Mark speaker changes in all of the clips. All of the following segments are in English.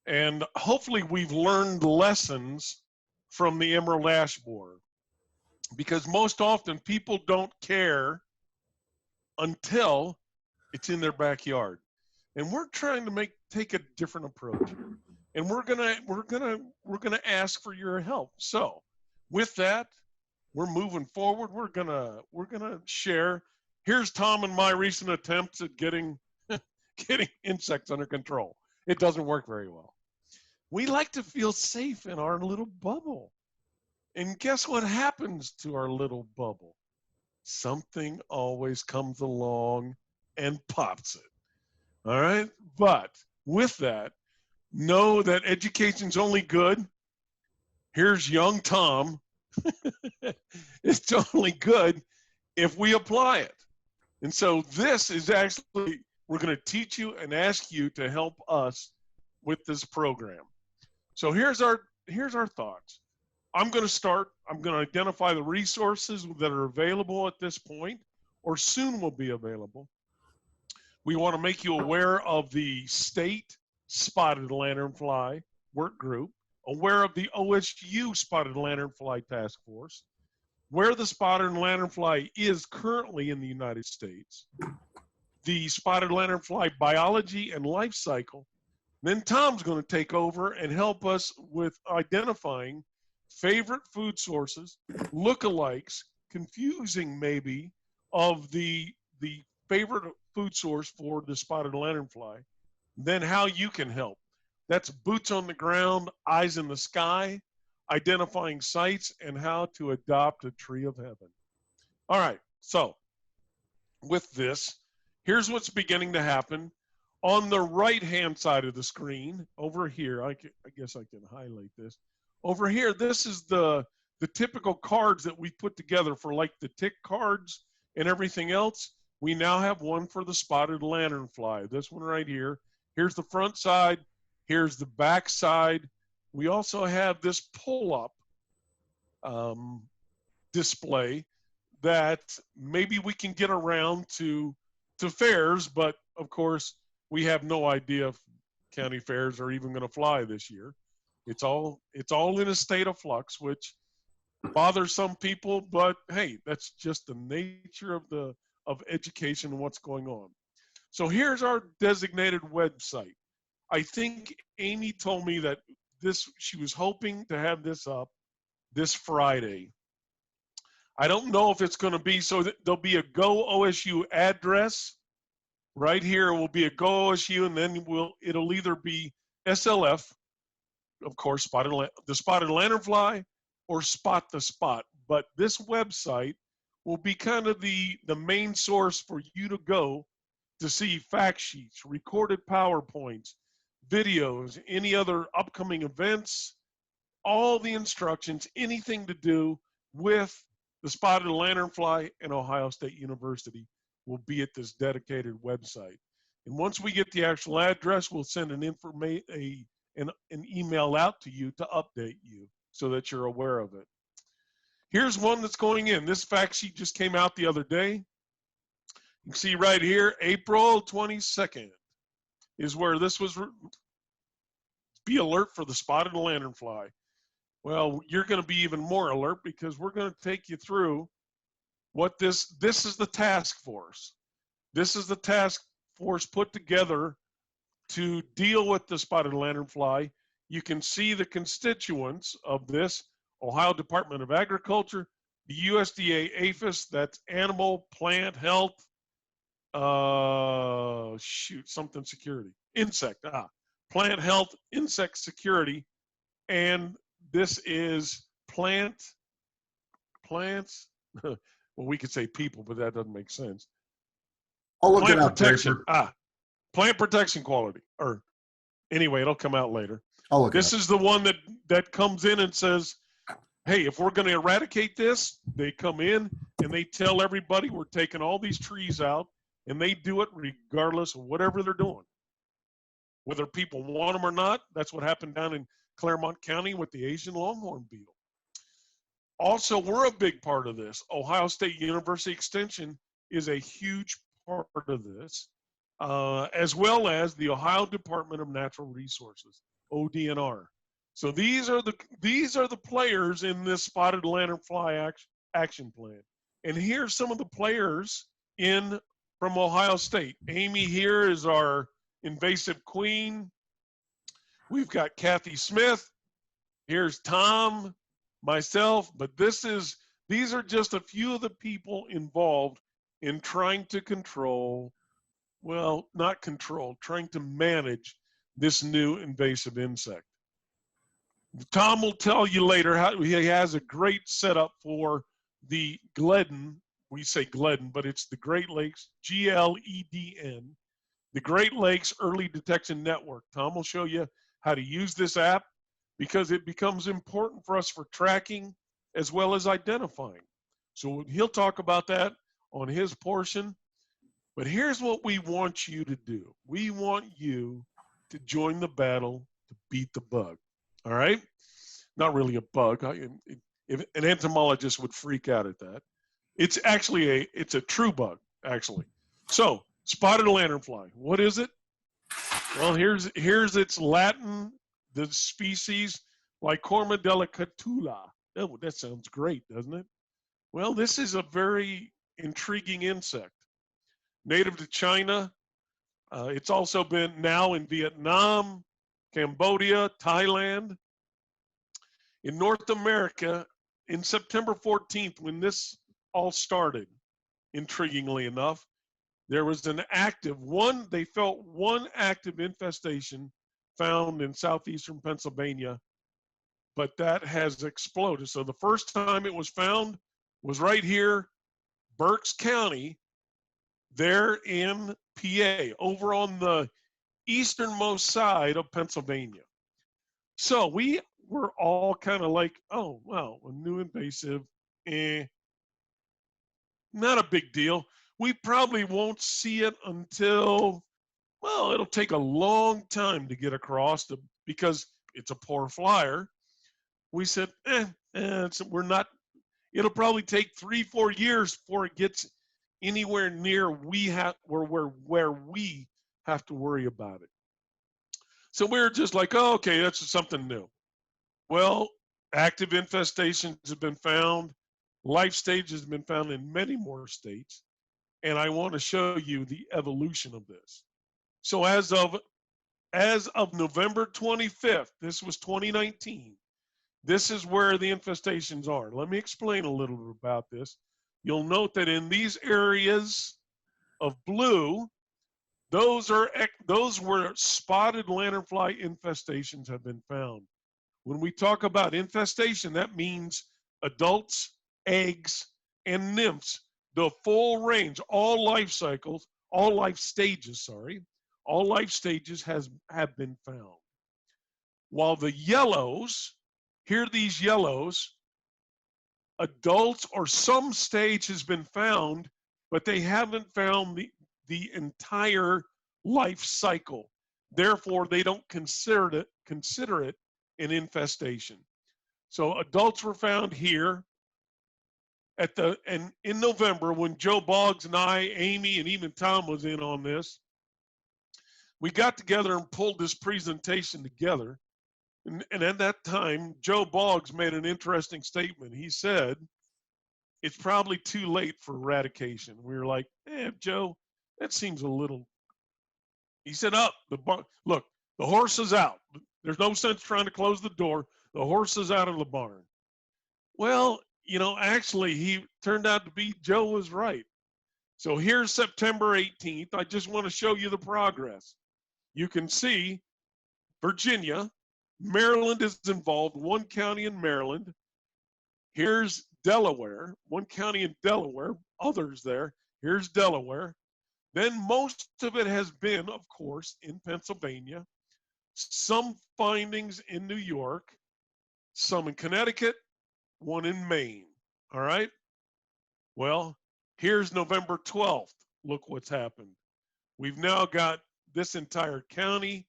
Speaker 1: And hopefully we've learned lessons from the emerald ash borer, because most often people don't care until it's in their backyard. And we're trying to take a different approach. And we're gonna ask for your help. So with that, we're moving forward. We're gonna share. Here's Tom and my recent attempts at getting insects under control. It doesn't work very well. We like to feel safe in our little bubble. And guess what happens to our little bubble? Something always comes along and pops it. All right? But with that, know that education's only good. Here's young Tom. It's only good if we apply it. And so this is actually, we're going to teach you and ask you to help us with this program. So here's our thoughts. I'm going to identify the resources that are available at this point or soon will be available. We want to make you aware of the state Spotted Lanternfly work group, aware of the OSU Spotted Lanternfly Task Force, where the Spotted Lanternfly is currently in the United States, the Spotted Lanternfly biology and life cycle. Then Tom's going to take over and help us with identifying favorite food sources, lookalikes, confusing maybe, of the favorite food source for the Spotted Lanternfly, then how you can help. That's boots on the ground, eyes in the sky, identifying sites, and how to adopt a tree of heaven. All right, so with this, here's what's beginning to happen. On the right-hand side of the screen, over here, I guess I can highlight this. Over here, this is the typical cards that we put together for like the tick cards and everything else. We now have one for the Spotted Lanternfly. This one right here. Here's the front side. Here's the back side. We also have this pull-up display that maybe we can get around to fairs, but of course, we have no idea if county fairs are even going to fly this year. It's all in a state of flux, which bothers some people, but hey, that's just the nature of education and what's going on. So here's our designated website. I think Amy told me that she was hoping to have this up this Friday. I don't know if it's going to be, so there'll be a Go OSU address. Right here will be a Go OSU, and then it'll either be SLF, of course, the Spotted Lanternfly, or Spot the Spot. But this website will be kind of the main source for you to go to see fact sheets, recorded PowerPoints, videos, any other upcoming events, all the instructions, anything to do with the Spotted Lanternfly and Ohio State University will be at this dedicated website. And once we get the actual address, we'll send an email out to you to update you so that you're aware of it. Here's one that's going in. This fact sheet just came out the other day. You can see right here, April 22nd is where this was. Be alert for the Spotted Lanternfly. Well, you're going to be even more alert because we're going to take you through what this is the task force. This is the task force put together to deal with the Spotted Lanternfly. You can see the constituents of this: Ohio Department of Agriculture, the USDA APHIS, that's Animal Plant Health, security, insect, Plant Health, Insect Security, and this is plants, well, we could say people, but that doesn't make sense.
Speaker 2: I'll look
Speaker 1: Plant
Speaker 2: it up,
Speaker 1: protection,
Speaker 2: Draper.
Speaker 1: Plant Protection Quality, or anyway, it'll come out later.
Speaker 2: I'll look
Speaker 1: This is the one that comes in and says, hey, if we're going to eradicate this, they come in and they tell everybody we're taking all these trees out, and they do it regardless of whatever they're doing. Whether people want them or not, that's what happened down in Claremont County with the Asian longhorn beetle. Also, we're a big part of this. Ohio State University Extension is a huge part of this, as well as the Ohio Department of Natural Resources. ODNR. So these are the players in this Spotted Lanternfly action plan. And here's some of the players from Ohio State. Amy here is our invasive queen. We've got Kathy Smith. Here's Tom, myself. But these are just a few of the people involved in trying to control, well, not control, trying to manage this new invasive insect. Tom will tell you later how he has a great setup for the Gledden. We say Gledden, but it's the Great Lakes, GLEDN, the Great Lakes Early Detection Network. Tom will show you how to use this app because it becomes important for us for tracking as well as identifying. So he'll talk about that on his portion. But here's what we want you to do. We want you to join the battle to beat the bug. All right? Not really a bug. If an entomologist would freak out at that. It's actually it's a true bug, actually. So, Spotted Lanternfly, what is it? Well, here's its Latin, the species Lycorma delicatula. Oh, that sounds great, doesn't it? Well, this is a very intriguing insect. Native to China. It's also been now in Vietnam, Cambodia, Thailand. In North America, in September 14th, when this all started, intriguingly enough, there was they felt one active infestation found in southeastern Pennsylvania, but that has exploded. So the first time it was found was right here, Berks County, there in PA, over on the easternmost side of Pennsylvania. So we were all kind of like, oh, wow, a new invasive, not a big deal. We probably won't see it until, well, it'll take a long time to get across because it's a poor flyer. We said, we're not, it'll probably take 3-4 years before it gets anywhere near where we have to worry about it. So we're just like, oh, okay, that's something new. Well, active infestations have been found. Life stages have been found in many more states. And I want to show you the evolution of this. So as of November 25th, this was 2019, this is where the infestations are. Let me explain a little bit about this. You'll note that in these areas of blue, those were spotted lanternfly infestations have been found. When we talk about infestation, that means adults, eggs, and nymphs, the full range, all life stages have been found. While the yellows, here these yellows, adults or some stage has been found, but they haven't found the entire life cycle. Therefore, they don't consider it an infestation. So adults were found here and in November, when Joe Boggs and I, Amy, and even Tom was in on this, we got together and pulled this presentation together. And at that time, Joe Boggs made an interesting statement. He said, it's probably too late for eradication. We were like, Joe, that seems a little. He said, look, the horse is out. There's no sense trying to close the door. The horse is out of the barn. Well, actually, he turned out to be, Joe was right. So here's September 18th. I just want to show you the progress. You can see Virginia, Maryland is involved, one county in Maryland. Here's Delaware, one county in Delaware, others there. Here's Delaware. Then most of it has been, of course, in Pennsylvania. Some findings in New York, some in Connecticut, one in Maine. All right? Well, here's November 12th. Look what's happened. We've now got this entire county,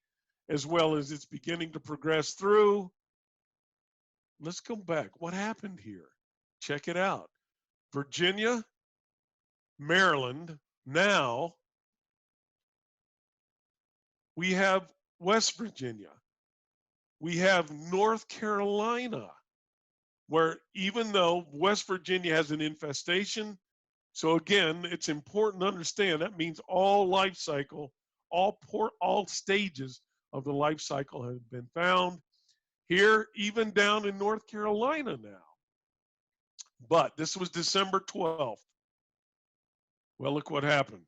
Speaker 1: as well as it's beginning to progress through. Let's go back. What happened here? Check it out. Virginia, Maryland. Now we have West Virginia. We have North Carolina, where even though West Virginia has an infestation, so again, it's important to understand that means all life cycle, all stages of the life cycle have been found here, even down in North Carolina now. But this was December 12th. Well, look what happened.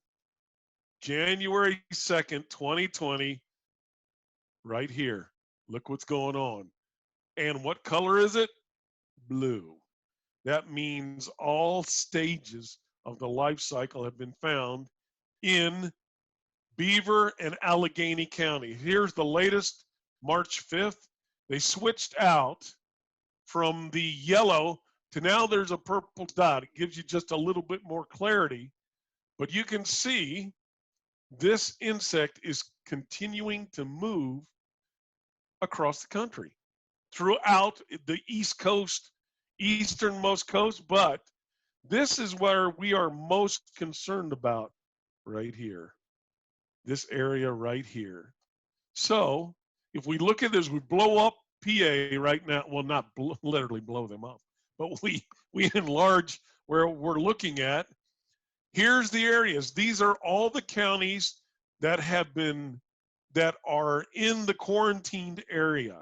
Speaker 1: January 2nd, 2020, right here. Look what's going on. And what color is it? Blue. That means all stages of the life cycle have been found in Beaver and Allegheny County. Here's the latest, March 5th. They switched out from the yellow to now there's a purple dot. It gives you just a little bit more clarity. But you can see this insect is continuing to move across the country throughout the East Coast, easternmost coast. But this is where we are most concerned about right here, this area right here. So if we look at this, we blow up PA right now. Well, not literally blow them up, but we enlarge where we're looking at. Here's the areas. These are all the counties that are in the quarantined area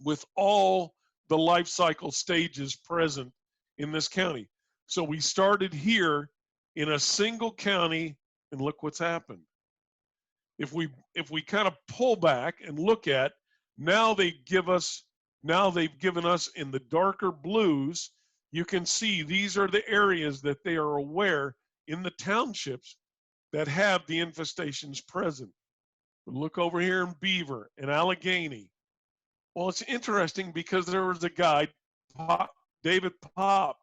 Speaker 1: with all the life cycle stages present in this county. So we started here in a single county, and look what's happened. If we kind of pull back and look at, now they've given us in the darker blues, you can see these are the areas that they are aware in the townships that have the infestations present. But look over here in Beaver and Allegheny. Well, it's interesting because there was a guy, David Pop,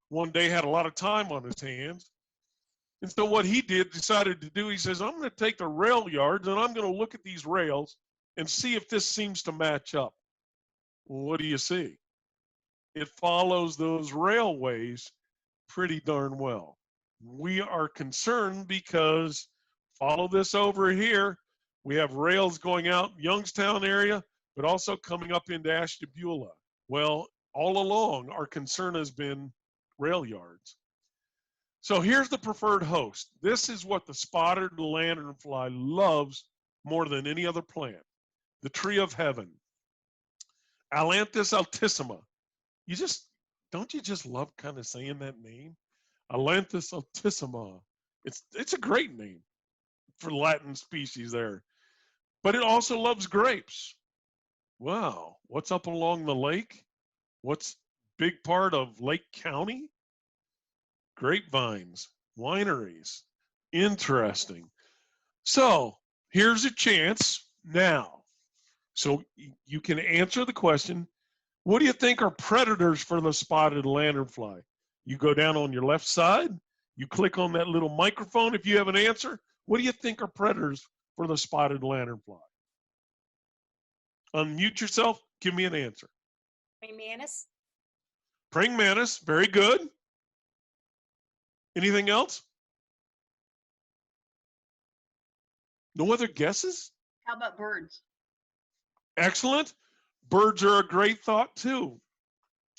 Speaker 1: one day had a lot of time on his hands. And so what he decided to do, he says, I'm going to take the rail yards and I'm going to look at these rails and see if this seems to match up. Well, what do you see? It follows those railways pretty darn well. We are concerned because follow this over here. We have rails going out Youngstown area, but also coming up into Ashtabula. Well, all along, our concern has been rail yards. So here's the preferred host. This is what the spotted lanternfly loves more than any other plant, the tree of heaven, Ailanthus altissima. Don't you just love kind of saying that name? Ailanthus altissima. It's a great name for Latin species there. But it also loves grapes. Wow, what's up along the lake? What's big part of Lake County? Grapevines, wineries. Interesting. So here's a chance now. So you can answer the question, what do you think are predators for the spotted lanternfly? You go down on your left side, you click on that little microphone if you have an answer. What do you think are predators for the spotted lanternfly? Unmute yourself, give me an answer.
Speaker 2: Praying mantis.
Speaker 1: Praying mantis, very good. Anything else? No other guesses?
Speaker 2: How about birds?
Speaker 1: Excellent. Birds are a great thought too.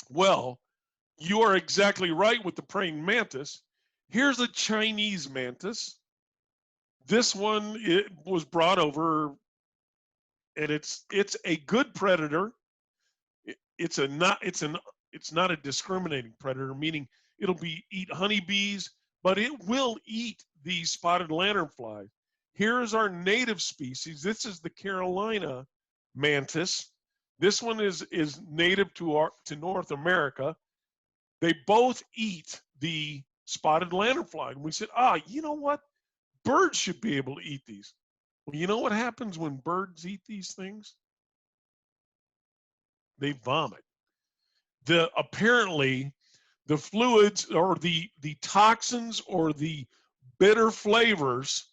Speaker 1: Well, you are exactly right with the praying mantis. Here's a Chinese mantis. This one, it was brought over, and it's a good predator. It's not a discriminating predator, meaning it'll eat honeybees, but it will eat these spotted lanternflies. Here is our native species. This is the Carolina mantis. This one is native to North America. They both eat the spotted lanternfly. And we said, you know what? Birds should be able to eat these. Well, you know what happens when birds eat these things? They vomit. Apparently, the fluids or the toxins or the bitter flavors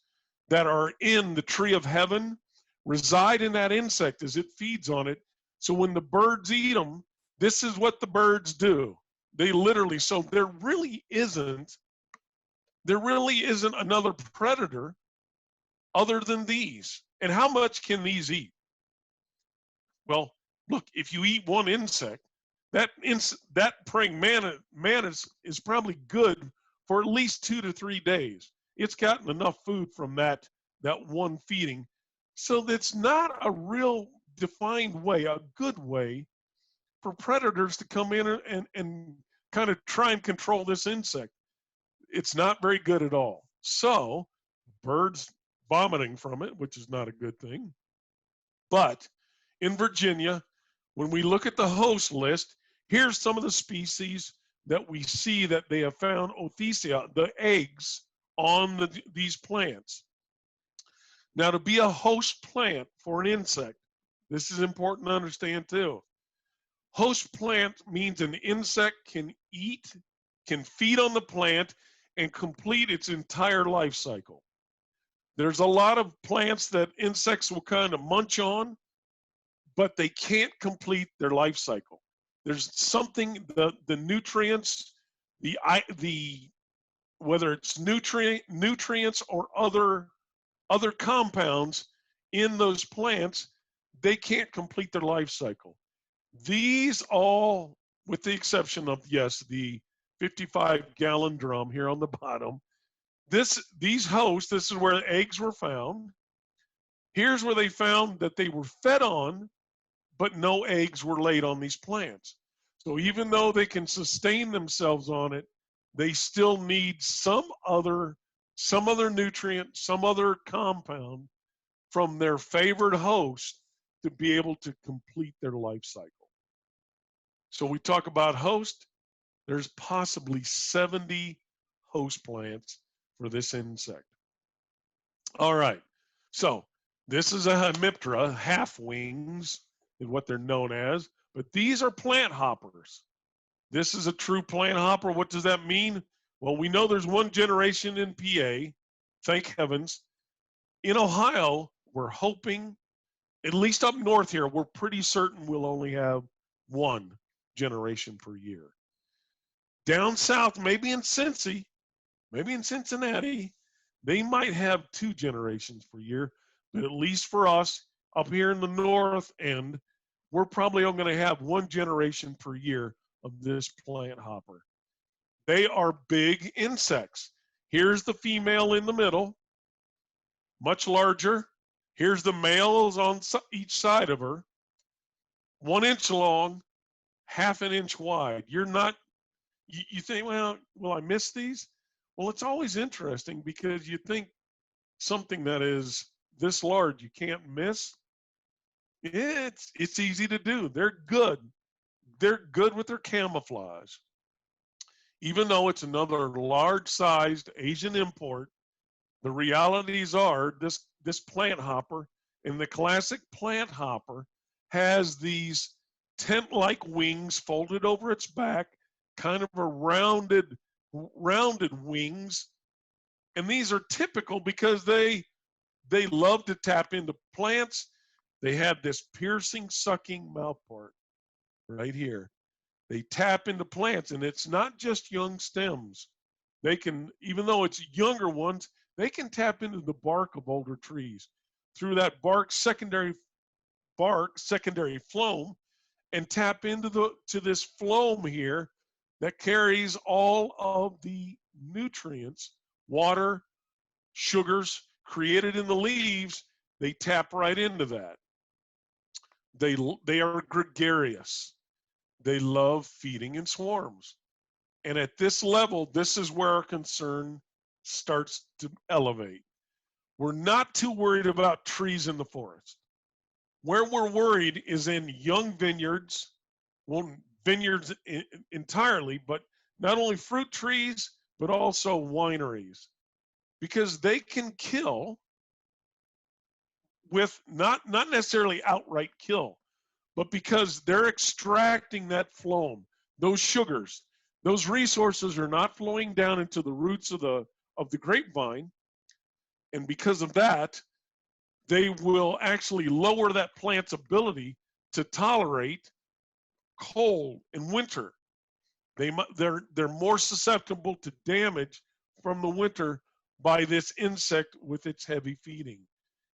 Speaker 1: that are in the tree of heaven reside in that insect as it feeds on it. So when the birds eat them, this is what the birds do. They literally, so there really isn't another predator other than these. And how much can these eat? Well, look, if you eat one insect, that praying mantis is probably good for at least 2 to 3 days. It's gotten enough food from that one feeding. So that's not a real defined way, a good way for predators to come in and kind of try and control this insect. It's not very good at all. So birds vomiting from it, which is not a good thing. But in Virginia, when we look at the host list, here's some of the species that we see that they have found othecia, the eggs on these plants. Now, to be a host plant for an insect, this is important to understand too. Host plant means an insect can eat, can feed on the plant, and complete its entire life cycle. There's a lot of plants that insects will kind of munch on, but they can't complete their life cycle. There's something, the nutrients, the whether it's nutrients or other compounds in those plants, they can't complete their life cycle. These all, with the exception of, yes, the 55-gallon drum here on the bottom, these hosts, this is where eggs were found. Here's where they found that they were fed on, but no eggs were laid on these plants. So even though they can sustain themselves on it, they still need some other nutrient, some other compound from their favored host to be able to complete their life cycle. So we talk about host, there's possibly 70 host plants for this insect. All right, so this is a hemiptera, half wings is what they're known as, but these are plant hoppers. This is a true plant hopper. What does that mean? Well, we know there's one generation in PA, thank heavens. In Ohio, we're hoping, at least up north here, we're pretty certain we'll only have one generation per year. Down south, maybe in Cincy, maybe in Cincinnati, they might have 2 generations per year, but at least for us up here in the north end, we're probably only going to have 1 generation per year of this plant hopper. They are big insects. Here's the female in the middle, much larger. Here's the males on each side of her, 1 inch long, half an inch wide. You're not, you think, well, will I miss these? Well, it's always interesting because you think something that is this large you can't miss. It's easy to do. They're good. They're good with their camouflage. Even though it's another large-sized Asian import, the realities are this plant hopper, and the classic plant hopper has these tent-like wings folded over its back, kind of a rounded wings. And these are typical because they love to tap into plants. They have this piercing, sucking mouth part right here. They tap into plants, and it's not just young stems. They can, even though it's younger ones, they can tap into the bark of older trees through that secondary phloem, and tap into this phloem here that carries all of the nutrients, water, sugars created in the leaves. They tap right into that. They are gregarious. They love feeding in swarms. And at this level, this is where our concern starts to elevate. We're not too worried about trees in the forest. Where we're worried is in young vineyards, well, vineyards entirely, but not only fruit trees, but also wineries, because they can kill with not necessarily outright kill, but because they're extracting that phloem, those sugars, those resources are not flowing down into the roots of the grapevine, and because of that, they will actually lower that plant's ability to tolerate cold in winter. They're more susceptible to damage from the winter by this insect with its heavy feeding.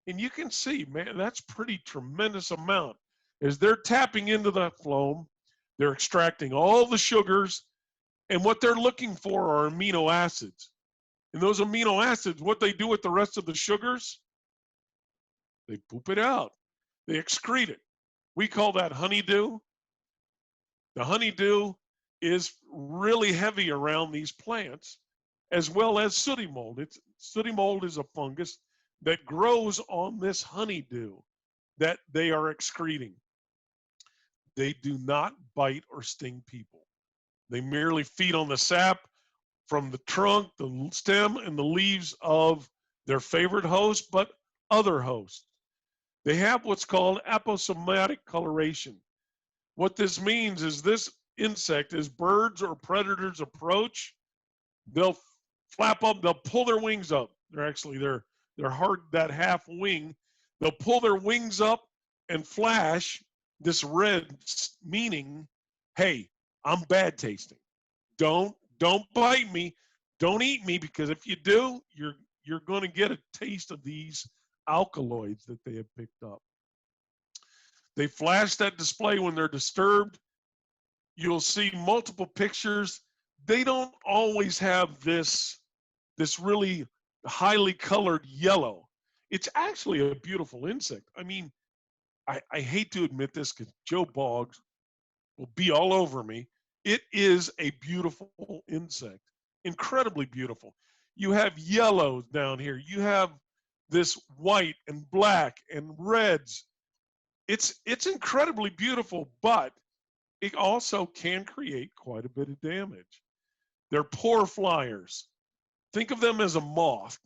Speaker 1: And you can see, man, that's pretty tremendous amount. As they're tapping into that phloem, they're extracting all the sugars, and what they're looking for are amino acids. And those amino acids, what they do with the rest of the sugars, they poop it out. They excrete it. We call that honeydew. The honeydew is really heavy around these plants, as well as sooty mold. Sooty mold is a fungus that grows on this honeydew that they are excreting. They do not bite or sting people. They merely feed on the sap from the trunk, the stem, and the leaves of their favorite host, but other hosts. They have what's called aposematic coloration. What this means is this insect, as birds or predators approach, they'll flap up, they'll pull their wings up. They're hard, that half wing. They'll pull their wings up and flash this red, meaning, hey, I'm bad tasting. Don't bite me. Don't eat me, because if you do, you're going to get a taste of these alkaloids that they have picked up. They flash that display when they're disturbed. You'll see multiple pictures. They don't always have this really highly colored yellow. It's actually a beautiful insect. I mean, I hate to admit this because Joe Boggs will be all over me. It is a beautiful insect, incredibly beautiful. You have yellows down here. You have this white and black and reds. It's incredibly beautiful, but it also can create quite a bit of damage. They're poor flyers. Think of them as a moth.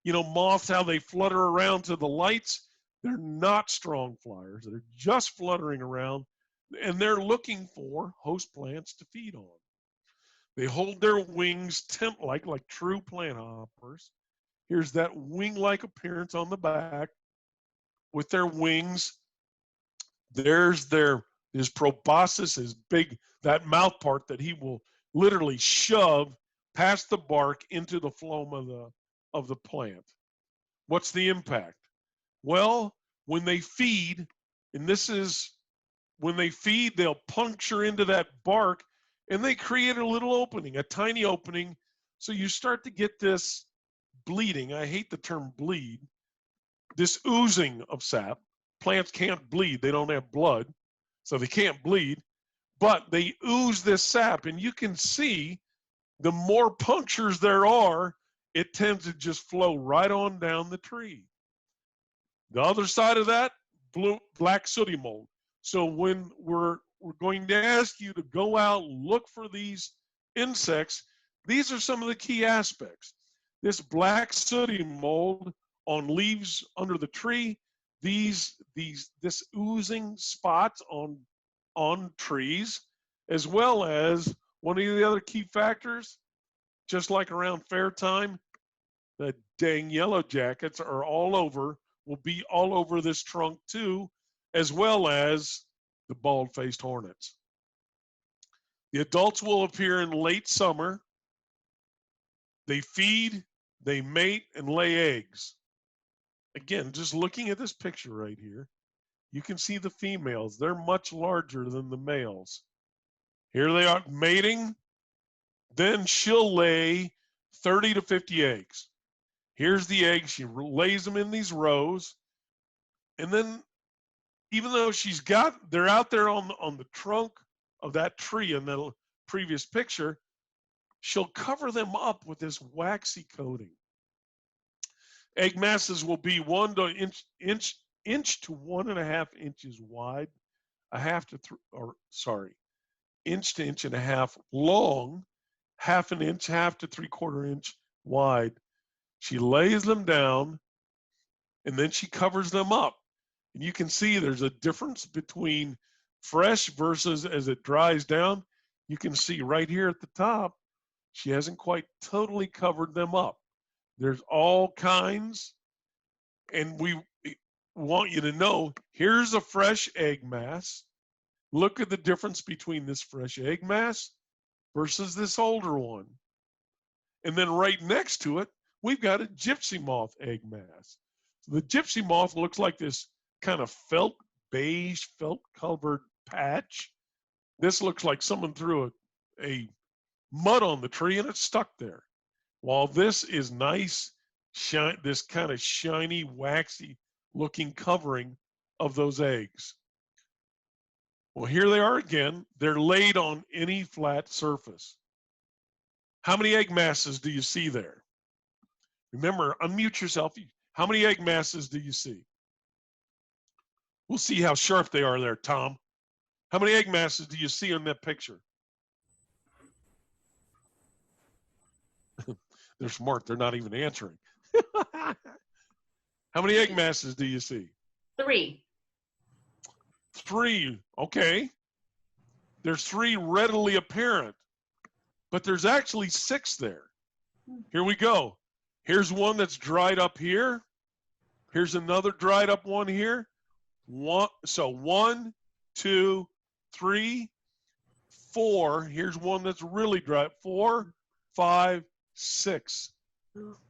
Speaker 1: You know, moths, how they flutter around to the lights. They're not strong flyers. They're just fluttering around, and they're looking for host plants to feed on. They hold their wings tent-like, like true plant hoppers. Here's that wing-like appearance on the back with their wings. There's his proboscis, his big, that mouth part that he will literally shove past the bark into the phloem of the plant. What's the impact? Well, when they feed, and this is when they feed, they'll puncture into that bark and they create a little opening, a tiny opening. So you start to get this bleeding. I hate the term bleed. This oozing of sap. Plants can't bleed. They don't have blood, so they can't bleed. But they ooze this sap, and you can see the more punctures there are, it tends to just flow right on down the tree. The other side of that, black sooty mold. So when we're going to ask you to go out, look for these insects, these are some of the key aspects. This black sooty mold on leaves under the tree, this oozing spots on trees, as well as one of the other key factors, just like around fair time, the dang yellow jackets are all over, will be all over this trunk too, as well as the bald-faced hornets. The adults will appear in late summer. They feed, they mate, and lay eggs. Again, just looking at this picture right here, you can see the females. They're much larger than the males. Here they are mating. Then she'll lay 30 to 50 eggs. Here's the eggs. She lays them in these rows. And then even though they're out there on the trunk of that tree in the previous picture, she'll cover them up with this waxy coating. Egg masses will be inch to 1.5 inches wide, inch to inch and a half long, half an inch, half to 3/4 inch wide. She lays them down, and then she covers them up. And you can see there's a difference between fresh versus as it dries down. You can see right here at the top, she hasn't quite totally covered them up. There's all kinds, and we want you to know, here's a fresh egg mass. Look at the difference between this fresh egg mass versus this older one. And then right next to it, we've got a gypsy moth egg mass. So the gypsy moth looks like this kind of felt beige felt covered patch. This looks like someone threw a mud on the tree and it's stuck there. While this is nice, this kind of shiny, waxy looking covering of those eggs. Well, here they are again. They're laid on any flat surface. How many egg masses do you see there? Remember, unmute yourself. How many egg masses do you see? We'll see how sharp they are there, Tom. How many egg masses do you see in that picture? They're smart. They're not even answering. How many egg masses do you see?
Speaker 2: 3.
Speaker 1: 3. Okay. There's 3 readily apparent, but there's actually 6 there. Here we go. Here's one that's dried up here. Here's another dried up one here. So 1, 2, 3, 4. Here's one that's really dry. 4, 5, 6.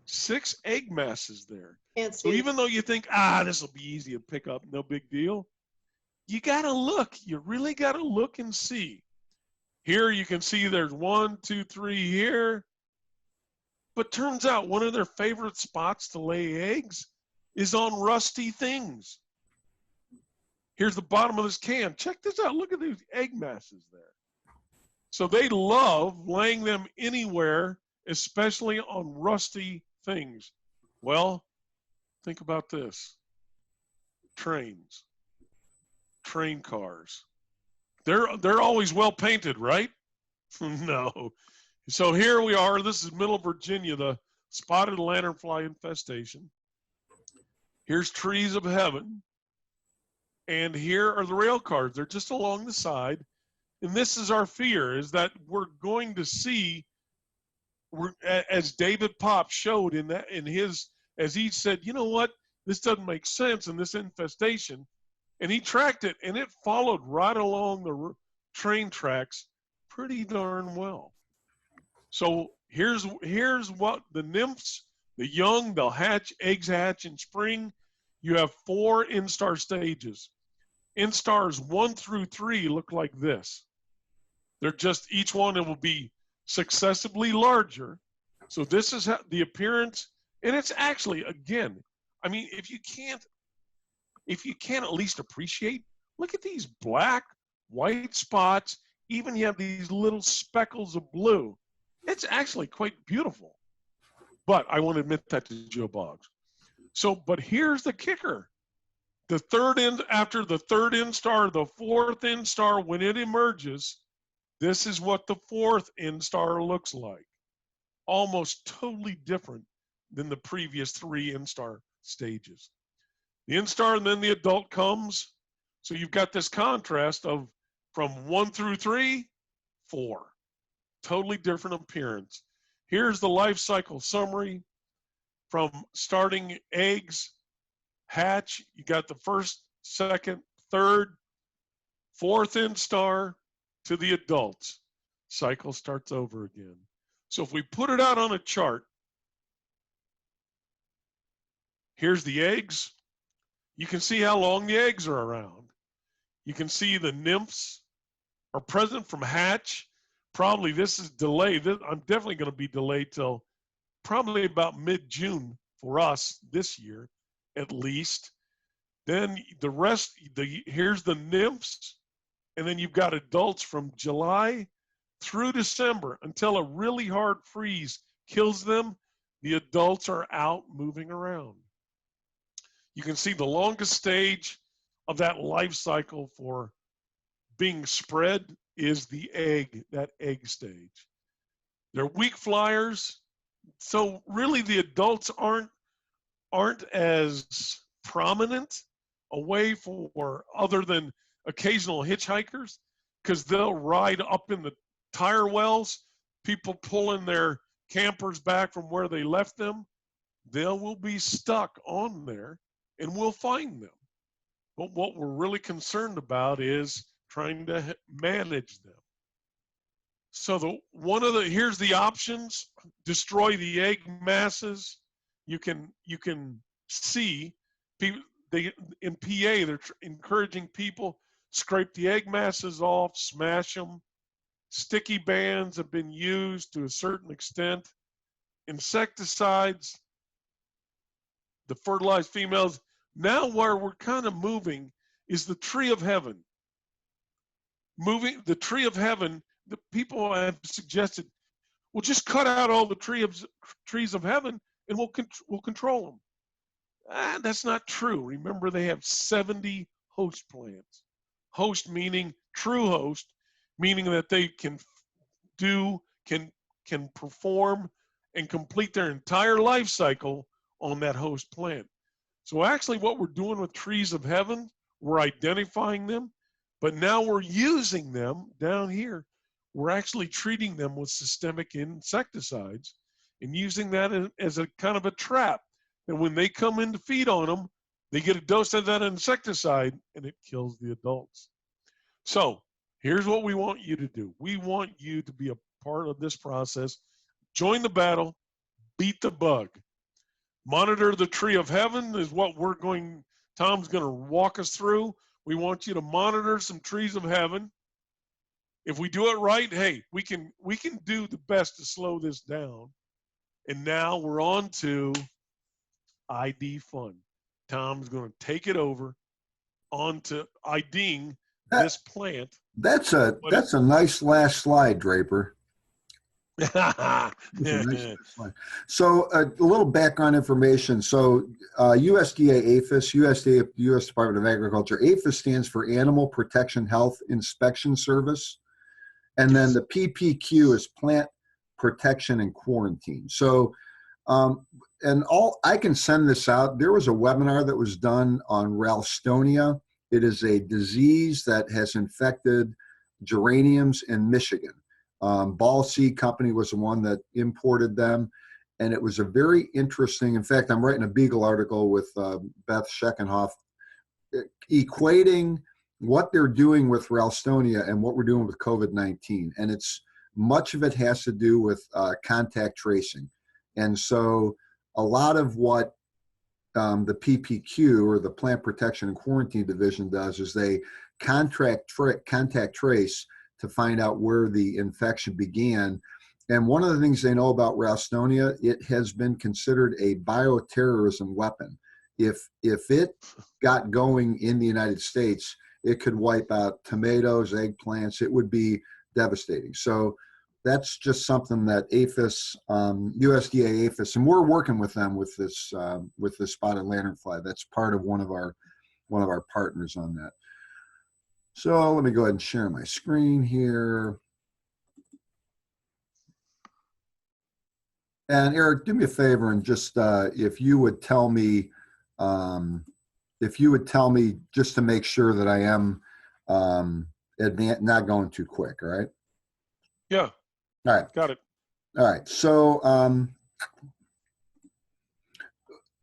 Speaker 1: 6 egg masses there. So even though you think, this will be easy to pick up, no big deal, you got to look. You really got to look and see. Here you can see there's 1, 2, 3 here. But turns out one of their favorite spots to lay eggs is on rusty things. Here's the bottom of this can. Check this out. Look at these egg masses there. So they love laying them anywhere, especially on rusty things. Well, think about this. Trains, train cars. They're always well painted, right? No. So here we are. This is Middle Virginia, the spotted lanternfly infestation. Here's trees of heaven. And here are the rail cars. They're just along the side. And this is our fear, is that we're going to see, as David Pop showed as he said, you know what, this doesn't make sense in this infestation. And he tracked it, and it followed right along the train tracks pretty darn well. So here's what the nymphs, the young, they'll hatch, eggs hatch in spring. You have 4 instar stages. Instars 1 through 3 look like this. They're just, each one it will be successively larger. So this is how the appearance, and it's actually, again, I mean, if you can't at least appreciate, look at these black, white spots, even you have these little speckles of blue. It's actually quite beautiful. But I won't admit that to Joe Boggs. So, but here's the kicker. After the third instar, the 4th instar, when it emerges, this is what the 4th instar looks like. Almost totally different than the previous 3 instar stages. The instar and then the adult comes. So you've got this contrast of from 1 through 3, 4. Totally different appearance. Here's the life cycle summary. From starting eggs, hatch, you got the 1st, 2nd, 3rd, 4th instar to the adults. Cycle starts over again. So if we put it out on a chart, here's the eggs. You can see how long the eggs are around. You can see the nymphs are present from hatch. Probably this is delayed. I'm definitely going to be delayed till probably about mid-June for us this year, at least. Then the rest, here's the nymphs, and then you've got adults from July through December until a really hard freeze kills them. The adults are out moving around. You can see the longest stage of that life cycle for being spread is the egg, that egg stage. They're weak flyers, so really the adults aren't as prominent away for other than occasional hitchhikers, because they'll ride up in the tire wells, people pulling their campers back from where they left them. They will be stuck on there and we'll find them. But what we're really concerned about is trying to manage them. So here's the options: destroy the egg masses. You can see they in PA, they're encouraging people scrape the egg masses off, smash them. Sticky bands have been used to a certain extent. Insecticides, the fertilized females. Now where we're kind of moving is the tree of heaven. Moving the tree of heaven, the people have suggested, we'll just cut out all the trees of heaven and we'll control them. That's not true. Remember, they have 70 host plants. Host meaning true host, meaning that they can perform and complete their entire life cycle on that host plant. So actually what we're doing with trees of heaven, we're identifying them, but now we're using them down here. We're actually treating them with systemic insecticides and using that as a kind of a trap. And when they come in to feed on them, they get a dose of that insecticide and it kills the adults. So here's what we want you to do. We want you to be a part of this process. Join the battle, beat the bug. Monitor the tree of heaven is what Tom's going to walk us through. We want you to monitor some trees of heaven. If we do it right, hey, we can do the best to slow this down. And now we're on to ID fun. Tom's going to take it over onto IDing this plant.
Speaker 3: That's a nice last slide, Draper.
Speaker 1: Yeah.
Speaker 3: Nice slide. So a little background information. So USDA APHIS, U.S. Department of Agriculture. APHIS stands for Animal Protection Health Inspection Service. And then the PPQ is Plant Protection and Quarantine. So I can send this out. There was a webinar that was done on Ralstonia. It is a disease that has infected geraniums in Michigan. Ball Seed Company was the one that imported them. And it was a very interesting, in fact, I'm writing a Beagle article with Beth Scheckenhoff, equating what they're doing with Ralstonia and what we're doing with COVID-19. And much of it has to do with contact tracing. And so a lot of what the PPQ, or the Plant Protection and Quarantine Division, does is they contact trace to find out where the infection began. And one of the things they know about Ralstonia, it has been considered a bioterrorism weapon. If it got going in the United States, it could wipe out tomatoes, eggplants. It would be devastating. So that's just something that APHIS, USDA APHIS, and we're working with them with this spotted lanternfly. That's part of one of our partners on that. So let me go ahead and share my screen here. And Erik, do me a favor and just if you would tell me just to make sure that I am not going too quick. All right.
Speaker 1: Yeah.
Speaker 3: All right.
Speaker 1: Got it.
Speaker 3: All right. So,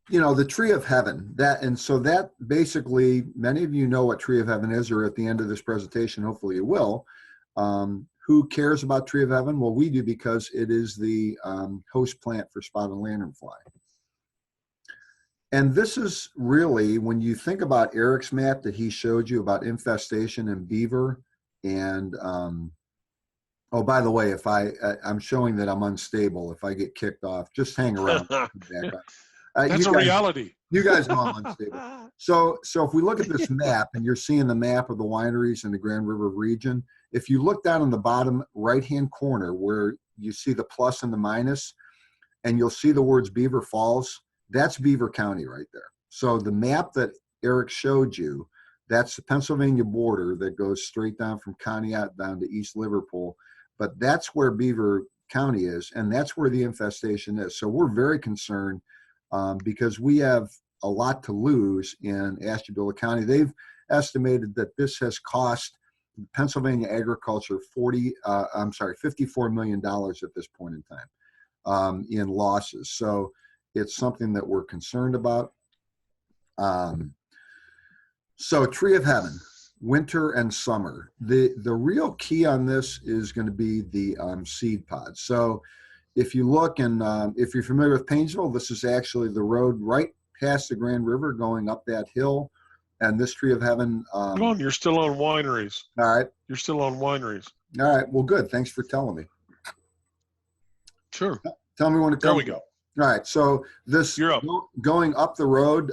Speaker 3: the tree of heaven, that basically, many of you know what tree of heaven is, or at the end of this presentation, hopefully you will. Who cares about tree of heaven? Well, we do, because it is the host plant for spotted lanternfly. And this is really, when you think about Erik's map that he showed you about infestation and beaver, and oh, by the way, if I'm showing that I'm unstable, if I get kicked off, just hang around.
Speaker 1: That's a reality.
Speaker 3: You guys know I'm unstable. So if we look at this map, and you're seeing the map of the wineries in the Grand River region, if you look down in the bottom right-hand corner where you see the plus and the minus, and you'll see the words Beaver Falls, that's Beaver County right there. So the map that Erik showed you, that's the Pennsylvania border that goes straight down from Conneaut down to East Liverpool. But that's where Beaver County is, and that's where the infestation is. So we're very concerned because we have a lot to lose in Ashtabula County. They've estimated that this has cost Pennsylvania agriculture $54 million at this point in time in losses. So it's something that we're concerned about. So tree of heaven, winter and summer. The real key on this is going to be the seed pods. So if you look, and if you're familiar with Painesville, this is actually the road right past the Grand River, going up that hill, and this tree of heaven.
Speaker 1: Hold on, you're still on wineries.
Speaker 3: All right.
Speaker 1: You're still on wineries.
Speaker 3: All right. Well, good. Thanks for telling me.
Speaker 1: Sure.
Speaker 3: Tell me when to come.
Speaker 1: There we go.
Speaker 3: All right. So this
Speaker 1: You're up.
Speaker 3: going up the road.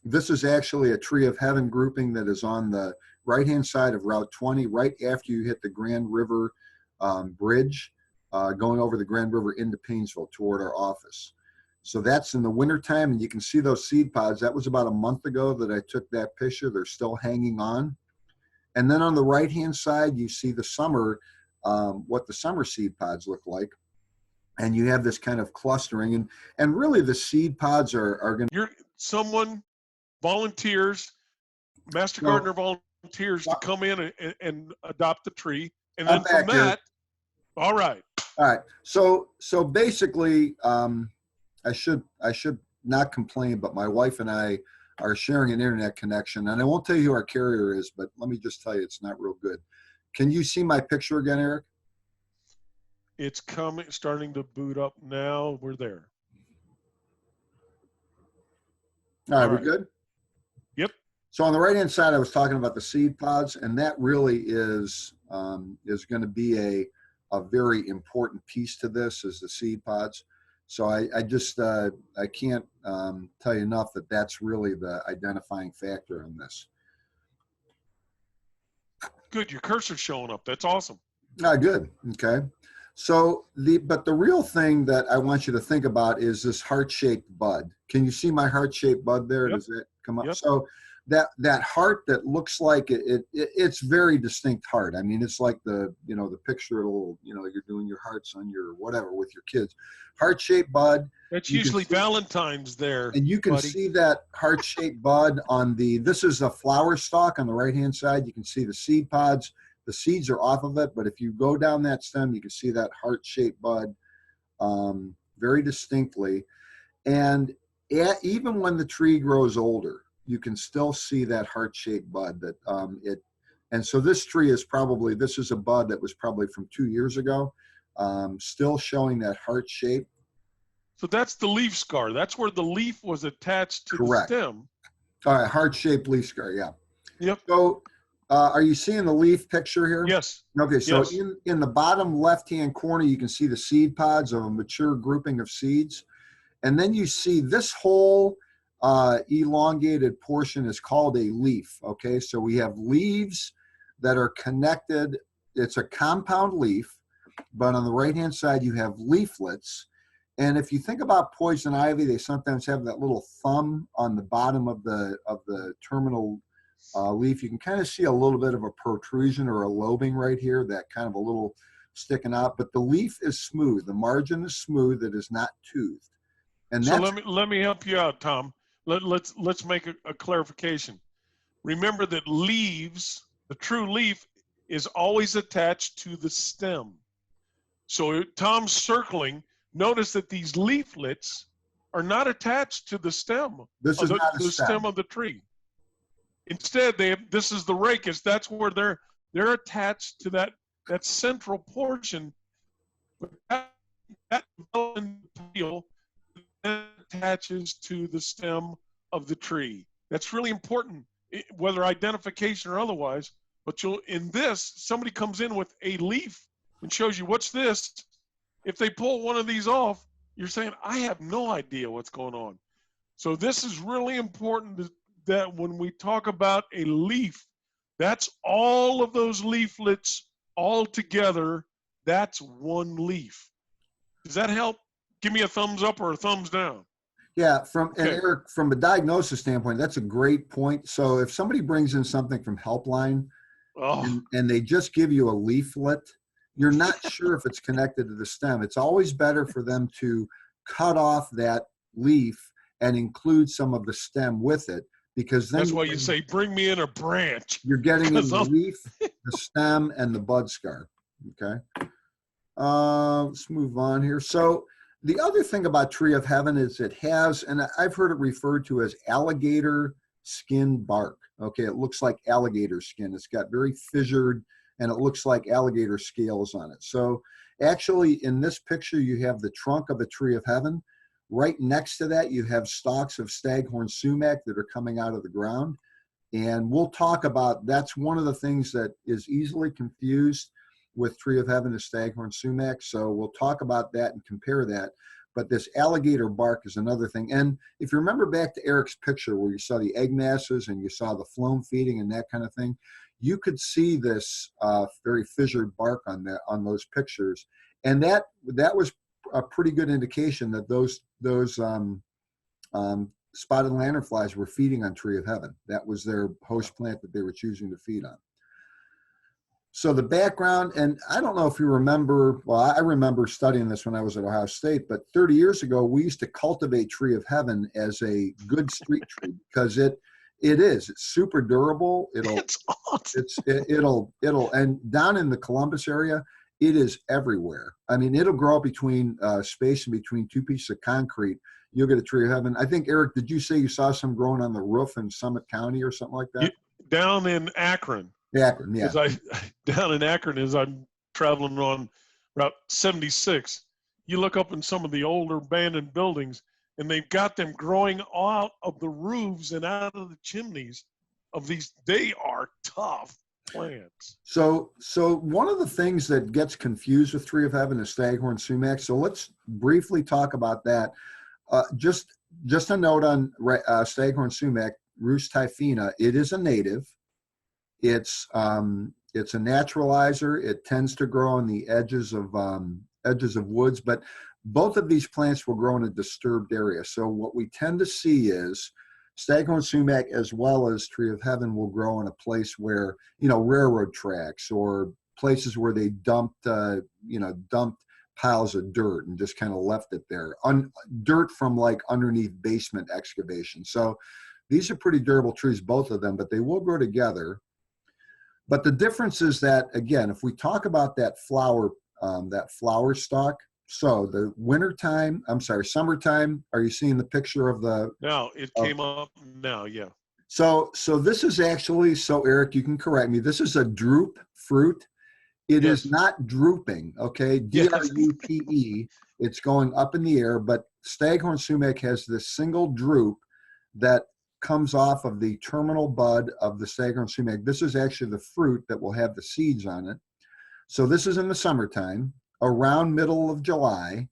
Speaker 3: This is actually a tree of heaven grouping that is on the right-hand side of Route 20, right after you hit the Grand River Bridge, going over the Grand River into Painesville toward our office. So that's in the wintertime, and you can see those seed pods. That was about a month ago that I took that picture. They're still hanging on. And then on the right-hand side, you see the summer, what the summer seed pods look like. And you have this kind of clustering. And really the seed pods are going to...
Speaker 1: Someone volunteers, Master Gardener volunteers to come in and adopt the tree. And then from that, all right.
Speaker 3: All right. So basically, I should not complain, but my wife and I are sharing an internet connection, and I won't tell you who our carrier is, but let me just tell you, it's not real good. Can you see my picture again, Eric?
Speaker 1: It's starting to boot up now. We're there.
Speaker 3: All right, we're good?
Speaker 1: Yep.
Speaker 3: So on the right-hand side, I was talking about the seed pods, and that really is going to be a very important piece to this, is the seed pods. So I just I can't tell you enough that that's really the identifying factor in this.
Speaker 1: Good, your cursor's showing up. That's awesome.
Speaker 3: Good. Okay. So but the real thing that I want you to think about is this heart-shaped bud. Can you see my heart-shaped bud there?
Speaker 1: Yep.
Speaker 3: Does that come up?
Speaker 1: Yep.
Speaker 3: So that heart that looks like it's very distinct heart. I mean, it's like the picture, you're doing your hearts on your whatever with your kids. Heart-shaped bud.
Speaker 1: That's usually Valentine's there.
Speaker 3: And you can
Speaker 1: buddy.
Speaker 3: see that heart-shaped bud on this is a flower stalk on the right-hand side. You can see the seed pods. The seeds are off of it, but if you go down that stem, you can see that heart-shaped bud very distinctly. And even when the tree grows older, you can still see that heart-shaped bud. And so this tree is this is a bud that was probably from 2 years ago, still showing that heart shape.
Speaker 1: So that's the leaf scar. That's where the leaf was attached to
Speaker 3: Correct.
Speaker 1: the stem.
Speaker 3: All right, heart-shaped leaf scar, yeah.
Speaker 1: Yep.
Speaker 3: So are you seeing the leaf picture here?
Speaker 1: Yes.
Speaker 3: Okay, so
Speaker 1: yes.
Speaker 3: in the bottom left-hand corner, you can see the seed pods of a mature grouping of seeds. And then you see this whole elongated portion is called a leaf, okay? So we have leaves that are connected. It's a compound leaf, but on the right-hand side, you have leaflets. And if you think about poison ivy, they sometimes have that little thumb on the bottom of the terminal leaf. You can kind of see a little bit of a protrusion or a lobing right here, that kind of a little sticking out. But the leaf is smooth. The margin is smooth. It is not toothed. And
Speaker 1: so
Speaker 3: that's,
Speaker 1: let me help you out, Tom. Let's make a clarification. Remember that leaves, the true leaf, is always attached to the stem. So Tom's circling. Notice that these leaflets are not attached to the stem.
Speaker 3: This is not a
Speaker 1: the
Speaker 3: stem.
Speaker 1: stem of the tree. Instead, this is the rachis. That's where they're attached to that central portion. But that peel attaches to the stem of the tree. That's really important, whether identification or otherwise. But in this, somebody comes in with a leaf and shows you, what's this? If they pull one of these off, you're saying, I have no idea what's going on. So this is really important, that when we talk about a leaf, that's all of those leaflets all together. That's one leaf. Does that help? Give me a thumbs up or a thumbs down.
Speaker 3: Yeah, and Eric, from a diagnosis standpoint, that's a great point. So if somebody brings in something from Helpline and they just give you a leaflet, you're not sure if it's connected to the stem. It's always better for them to cut off that leaf and include some of the stem with it, because then
Speaker 1: that's why you say, bring me in a branch.
Speaker 3: You're getting in the leaf, the stem, and the bud scar. Okay. Let's move on here. So the other thing about Tree of Heaven is it has, and I've heard it referred to as alligator skin bark. Okay, it looks like alligator skin. It's got very fissured, and it looks like alligator scales on it. So actually in this picture, you have the trunk of a Tree of Heaven, Right next to that, you have stalks of staghorn sumac that are coming out of the ground. And we'll talk about, that's one of the things that is easily confused with Tree of Heaven is staghorn sumac. So we'll talk about that and compare that. But this alligator bark is another thing. And if you remember back to Erik's picture where you saw the egg masses and you saw the phloem feeding and that kind of thing, you could see this very fissured bark on those pictures. And that was a pretty good indication that those spotted lanternflies were feeding on Tree of Heaven. That was their host plant that they were choosing to feed on. So the background, and I don't know if you remember, well, I remember studying this when I was at Ohio State, but 30 years ago, we used to cultivate Tree of Heaven as a good street tree because it's super durable.
Speaker 1: It's awesome.
Speaker 3: It'll, and down in the Columbus area, it is everywhere. I mean, it'll grow up between space in between two pieces of concrete. You'll get a Tree of Heaven. I think, Erik, did you say you saw some growing on the roof in Summit County or something like that?
Speaker 1: Down in Akron.
Speaker 3: Akron, yeah.
Speaker 1: Down in Akron, as I'm traveling on Route 76, you look up in some of the older abandoned buildings, and they've got them growing out of the roofs and out of the chimneys of these. They are tough plants. So
Speaker 3: one of the things that gets confused with Tree of Heaven is staghorn sumac. So let's briefly talk about that. Just a note on staghorn sumac, Rhus typhina. It is a native. It's a naturalizer. It tends to grow on the edges of woods, but both of these plants will grow in a disturbed area. So what we tend to see is staghorn sumac as well as Tree of Heaven will grow in a place where, railroad tracks or places where they dumped piles of dirt and just kind of left it there. Dirt from like underneath basement excavation. So these are pretty durable trees, both of them, but they will grow together. But the difference is that, again, if we talk about that flower stalk, so the summertime, are you seeing the picture of the?
Speaker 1: Now, it came up now, yeah.
Speaker 3: So this is actually, Erik, you can correct me, this is a drupe fruit. It
Speaker 1: Yes.
Speaker 3: is not drooping, okay? D-R-U-P-E. It's going up in the air, but staghorn sumac has this single drupe that comes off of the terminal bud of the staghorn sumac. This is actually the fruit that will have the seeds on it. So this is in the summertime, around middle of July.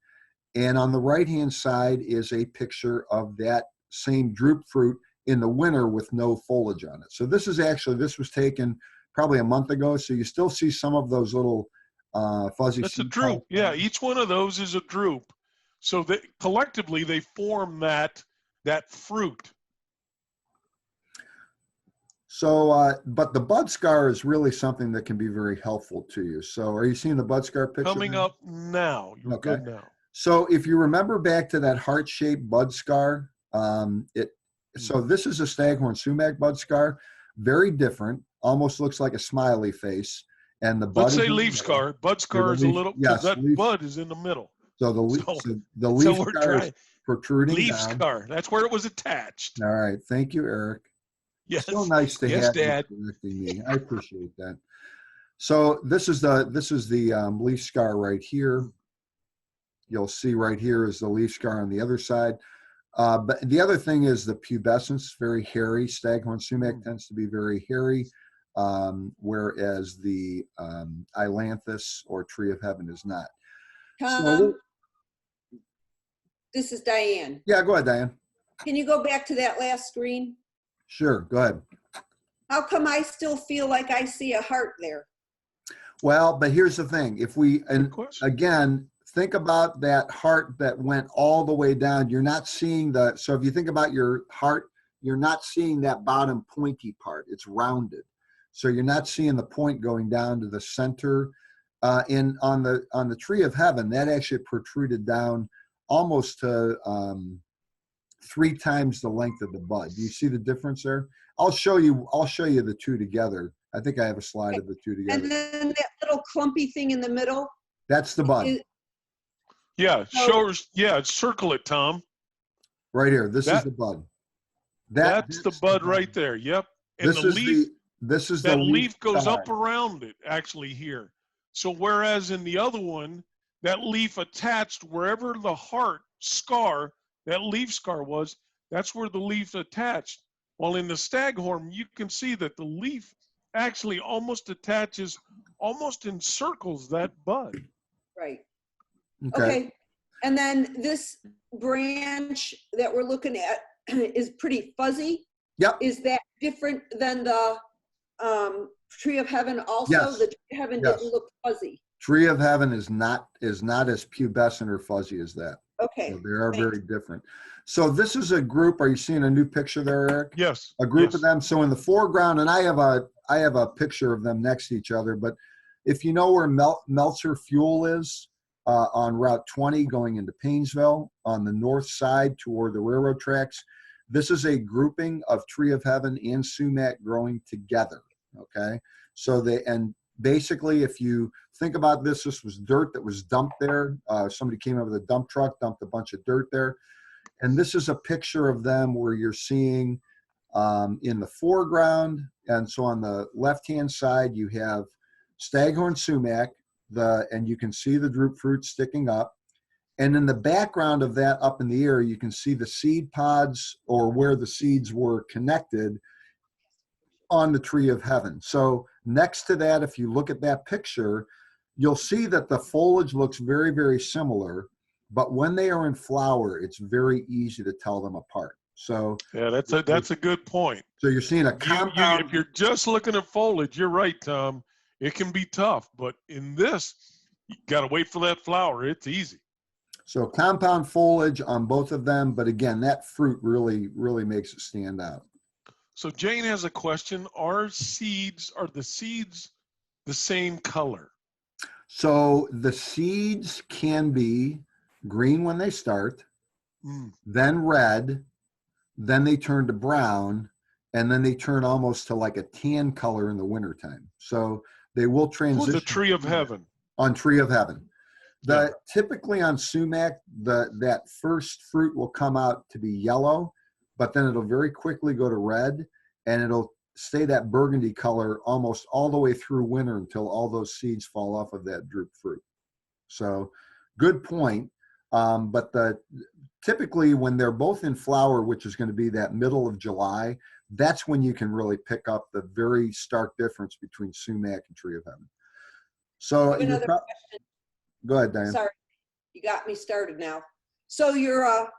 Speaker 3: And on the right-hand side is a picture of that same drupe fruit in the winter with no foliage on it. So this was taken probably a month ago. So you still see some of those little fuzzy.
Speaker 1: That's a drupe. Yeah, each one of those is a drupe. So that collectively they form that fruit.
Speaker 3: So, but the bud scar is really something that can be very helpful to you. So are you seeing the bud scar picture?
Speaker 1: Coming up now. You're
Speaker 3: Okay.
Speaker 1: good now.
Speaker 3: So if you remember back to that heart-shaped bud scar, so this is a staghorn sumac bud scar, very different, almost looks like a smiley face. And the bud
Speaker 1: Let's say leaf scar. Bud scar is a little, because that bud is in the middle.
Speaker 3: So the leaf scar is protruding
Speaker 1: leaf
Speaker 3: down.
Speaker 1: Scar. That's where it was attached.
Speaker 3: All right. Thank you, Erik.
Speaker 1: Yes.
Speaker 3: So nice to have
Speaker 1: Dad.
Speaker 3: you correcting me. I appreciate that. So this is the leaf scar right here. You'll see right here is the leaf scar on the other side. But the other thing is the pubescence, very hairy. Staghorn sumac tends to be very hairy, whereas the ailanthus or Tree of Heaven is not.
Speaker 4: Tom, this is Diane.
Speaker 3: Yeah, go ahead, Diane.
Speaker 4: Can you go back to that last screen?
Speaker 3: Sure, go ahead.
Speaker 4: How come I still feel like I see a heart there?
Speaker 3: Well, but here's the thing. If we, and
Speaker 1: question.
Speaker 3: again, think about that heart that went all the way down. You're not seeing so if you think about your heart, you're not seeing that bottom pointy part. It's rounded. So you're not seeing the point going down to the center. And on the Tree of Heaven, that actually protruded down almost to 3 times the length of the bud. Do you see the difference there? I'll show you the two together. I think I have a slide of the two together.
Speaker 4: And then that little clumpy thing in the middle?
Speaker 3: That's the bud.
Speaker 1: Yeah, circle it, Tom.
Speaker 3: Right here. This is the bud.
Speaker 1: That's the bud right there. Yep. And
Speaker 3: this is the
Speaker 1: leaf goes up around it actually here. So whereas in the other one, that leaf attached wherever the heart scar that leaf scar was, that's where the leaf attached. While in the staghorn, you can see that the leaf actually almost attaches, almost encircles that bud.
Speaker 4: Right.
Speaker 3: Okay.
Speaker 4: Okay. And then this branch that we're looking at is pretty fuzzy.
Speaker 3: Yep.
Speaker 4: Is that different than the tree of heaven also?
Speaker 3: Yes.
Speaker 4: The tree of heaven
Speaker 3: Yes.
Speaker 4: didn't look fuzzy.
Speaker 3: Tree of heaven is not as pubescent or fuzzy as that.
Speaker 4: Okay.
Speaker 3: So they are
Speaker 4: thanks.
Speaker 3: very different. So this is a group. Are you seeing a new picture there, Eric?
Speaker 1: Yes.
Speaker 3: A group
Speaker 1: yes.
Speaker 3: of them. So in the foreground, and I have a picture of them next to each other. But if you know where Meltzer Fuel is on Route 20 going into Paynesville on the north side toward the railroad tracks, this is a grouping of tree of heaven and sumac growing together. Okay. So basically, if you think about this was dirt that was dumped there. Somebody came up with a dump truck, dumped a bunch of dirt there. And this is a picture of them where you're seeing in the foreground. And so on the left-hand side, you have staghorn sumac, and you can see the droop fruit sticking up. And in the background of that up in the air, you can see the seed pods or where the seeds were connected on the tree of heaven. So next to that, if you look at that picture, you'll see that the foliage looks very, very similar, but when they are in flower, it's very easy to tell them apart. So
Speaker 1: yeah, that's a good point.
Speaker 3: So you're seeing a compound.
Speaker 1: If you're just looking at foliage, you're right, Tom. It can be tough, but in this, you got to wait for that flower. It's easy.
Speaker 3: So compound foliage on both of them, but again, that fruit really, really makes it stand out.
Speaker 1: So Jane has a question. Are the seeds the same color?
Speaker 3: So the seeds can be green when they start, then red, then they turn to brown, and then they turn almost to like a tan color in the wintertime. So they will transition.
Speaker 1: The tree of heaven.
Speaker 3: On tree of heaven. Typically on sumac, that first fruit will come out to be yellow, but then it'll very quickly go to red, and it'll stay that burgundy color almost all the way through winter until all those seeds fall off of that droop fruit. So good point. But typically when they're both in flower, which is going to be that middle of July, that's when you can really pick up the very stark difference between sumac and tree of heaven. So
Speaker 4: Another question.
Speaker 3: Go ahead, Diane.
Speaker 4: Sorry, you got me started now. So your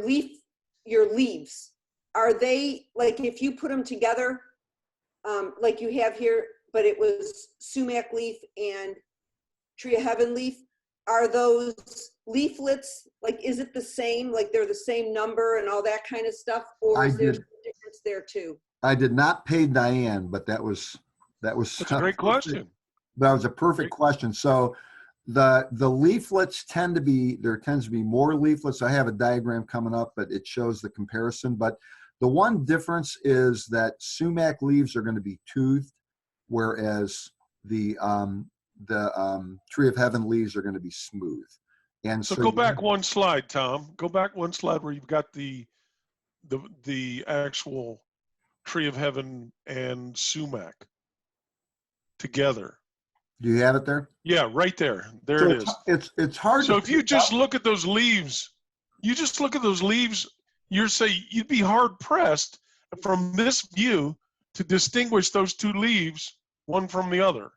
Speaker 4: leaves, are they, like if you put them together, like you have here, but it was sumac leaf and tree of heaven leaf, are those leaflets, like is it the same, like they're the same number and all that kind of stuff, or is there a difference there too?
Speaker 3: I did not pay Diane, but that was
Speaker 1: That's a great question.
Speaker 3: That was a perfect question. So the leaflets tends to be more leaflets. I have a diagram coming up, but it shows the comparison. But the one difference is that sumac leaves are going to be toothed, whereas the tree of heaven leaves are going to be smooth. And
Speaker 1: so go back one slide, Tom. Go back one slide where you've got the actual tree of heaven and sumac together.
Speaker 3: Do you have it there?
Speaker 1: Yeah, right there. There it is.
Speaker 3: It's hard.
Speaker 1: So if you just look at those leaves, you'd be hard pressed from this view to distinguish those two leaves one from the other.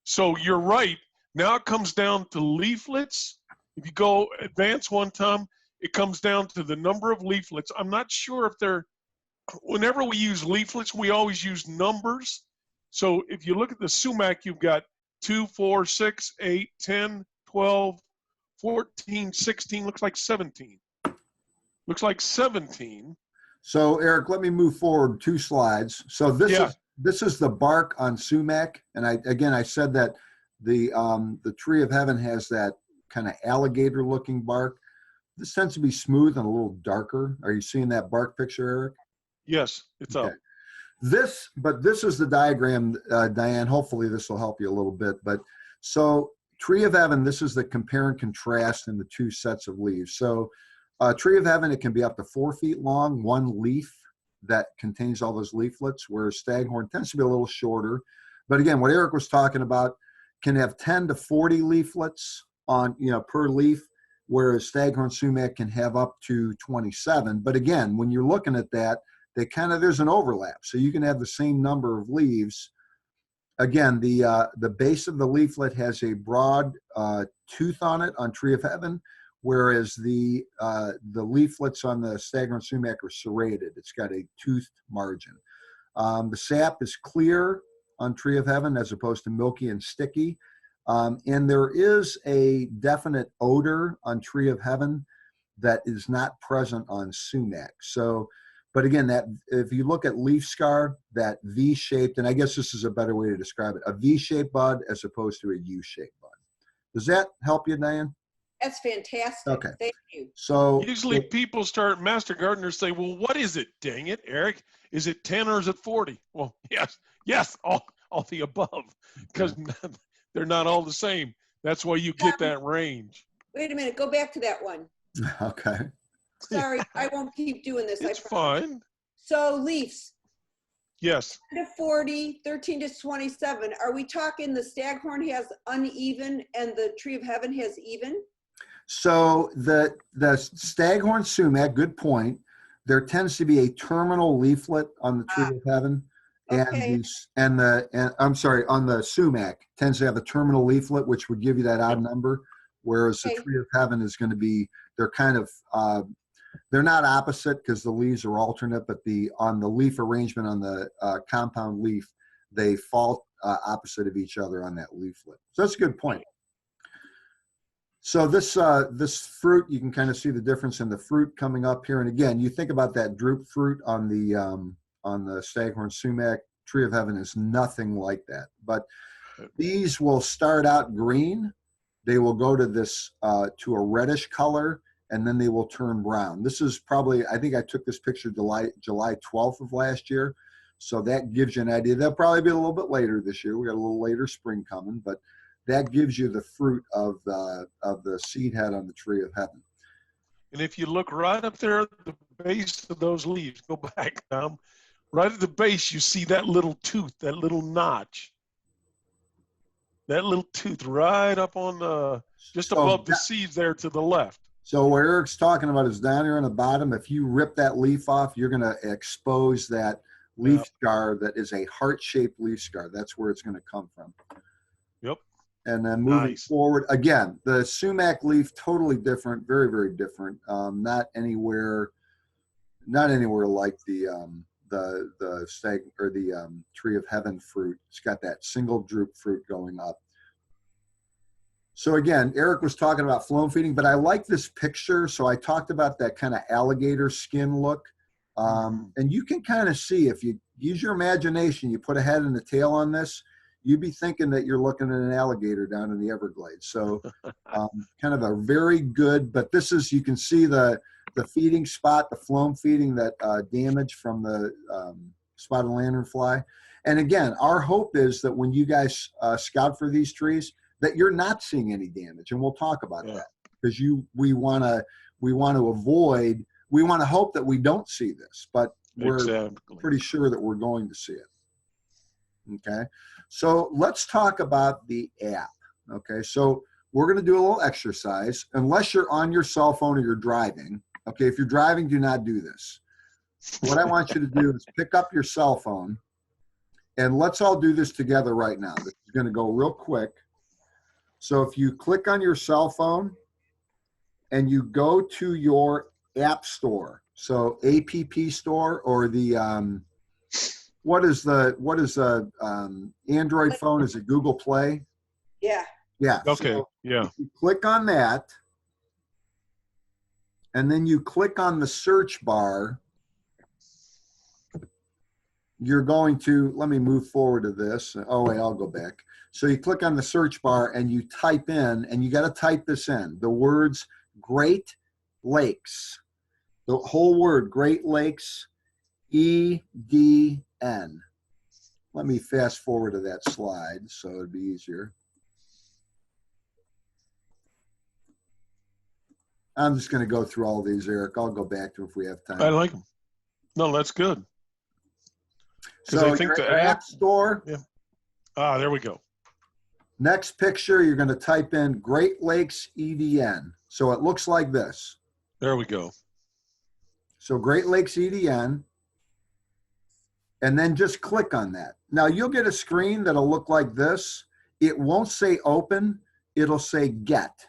Speaker 1: So you're right. Now it comes down to leaflets. If you go advance one, Tom, it comes down to the number of leaflets. I'm not sure if whenever we use leaflets, we always use numbers. So if you look at the sumac, you've got 2, 4, 6, 8, 10, 12, 14, 16, looks like 17. Looks like 17.
Speaker 3: So Eric, let me move forward 2 slides. So this is the bark on sumac. And I said that the tree of heaven has that kind of alligator looking bark. This tends to be smooth and a little darker. Are you seeing that bark picture, Eric?
Speaker 1: Yes, it's up.
Speaker 3: This is the diagram, Diane. Hopefully this will help you a little bit. But so tree of heaven, this is the compare and contrast in the 2 sets of leaves. So tree of heaven, it can be up to 4 feet long, 1 leaf that contains all those leaflets, whereas staghorn tends to be a little shorter. But again, what Erik was talking about can have 10 to 40 leaflets on, per leaf, whereas staghorn sumac can have up to 27. But again, when you're looking at that, there's an overlap. So you can have the same number of leaves. Again, the base of the leaflet has a broad tooth on it on Tree of Heaven, whereas the leaflets on the staghorn sumac are serrated. It's got a toothed margin. The sap is clear on Tree of Heaven as opposed to milky and sticky. And there is a definite odor on Tree of Heaven that is not present on sumac. So, but again, that if you look at leaf scar, that V-shaped, and I guess this is a better way to describe it, a V-shaped bud as opposed to a U-shaped bud. Does that help you, Diane?
Speaker 4: That's fantastic.
Speaker 3: Okay.
Speaker 4: Thank you.
Speaker 3: So
Speaker 1: Usually people start, master gardeners say, well, what is it? Dang it, Eric. Is it 10 or is it 40? Well, yes, all the above, because they're not all the same. That's why you get that range.
Speaker 4: Wait a minute, go back to that one.
Speaker 3: okay.
Speaker 4: Sorry, I won't keep doing this.
Speaker 1: It's
Speaker 4: I promise.
Speaker 1: fine.
Speaker 4: So leaves,
Speaker 1: Yes.
Speaker 4: 10 to 40, 13 to 27. Are we talking the staghorn has uneven and the Tree of Heaven has even?
Speaker 3: So the staghorn sumac, good point. There tends to be a terminal leaflet on the Tree of Heaven,
Speaker 4: Okay.
Speaker 3: and on the sumac tends to have a terminal leaflet, which would give you that odd number. Whereas
Speaker 4: Okay.
Speaker 3: the Tree of Heaven is going to be, they're kind of, they're not opposite because the leaves are alternate, but on the leaf arrangement on the compound leaf, they fall opposite of each other on that leaflet. So that's a good point. So this fruit, you can kind of see the difference in the fruit coming up here. And again, you think about that droop fruit on the staghorn sumac. Tree of Heaven is nothing like that. But these will start out green. They will go to this to a reddish color, and then they will turn brown. This is probably, I think I took this picture July 12th of last year. So that gives you an idea. They'll probably be a little bit later this year. We got a little later spring coming, but that gives you the fruit of the seed head on the Tree of Heaven.
Speaker 1: And if you look right up there at the base of those leaves, go back, Tom, right at the base, you see that little tooth, that little notch. That little tooth right up on just above the seeds there to the left.
Speaker 3: So what Eric's talking about is down here on the bottom. If you rip that leaf off, you're going to expose that leaf scar that is a heart-shaped leaf scar. That's where it's going to come from.
Speaker 1: Yep.
Speaker 3: And then moving forward, again, the sumac leaf, totally different, very, very different. Not anywhere like the stag or the Tree of Heaven fruit. It's got that single droop fruit going up. So again, Eric was talking about phloem feeding, but I like this picture. So I talked about that kind of alligator skin look. And you can kind of see, if you use your imagination, you put a head and a tail on this, you'd be thinking that you're looking at an alligator down in the Everglades. So kind of a very good, but this is, you can see the feeding spot, the phloem feeding, that damage from the spotted lanternfly. And again, our hope is that when you guys scout for these trees, that you're not seeing any damage. And we'll talk about that, because we want to avoid, we want to hope that we don't see this, but we're pretty sure that we're going to see it. Okay. So let's talk about the app. Okay. So we're going to do a little exercise, unless you're on your cell phone or you're driving. Okay. If you're driving, do not do this. What I want you to do is pick up your cell phone, and let's all do this together right now. This is going to go real quick. So if you click on your cell phone and you go to your app store, so app store, or the what is Android phone? Is it Google Play?
Speaker 4: Yeah.
Speaker 3: Yeah.
Speaker 1: Okay.
Speaker 3: So
Speaker 1: yeah.
Speaker 3: you click on that, and then you click on the search bar. You're going to, let me move forward to this. Oh wait, I'll go back. So you click on the search bar and you type in, and you got to type this in, the words Great Lakes, the whole word, Great Lakes, EDN. Let me fast forward to that slide so it'd be easier. I'm just going to go through all these, Eric. I'll go back to if we have time.
Speaker 1: I like them. No, that's good.
Speaker 3: So
Speaker 1: I think
Speaker 3: your
Speaker 1: the
Speaker 3: app store.
Speaker 1: Yeah. There we go.
Speaker 3: Next picture, you're going to type in Great Lakes EDN. So it looks like this.
Speaker 1: There we go.
Speaker 3: So Great Lakes EDN, and then just click on that. Now you'll get a screen that'll look like this. It won't say open, it'll say get.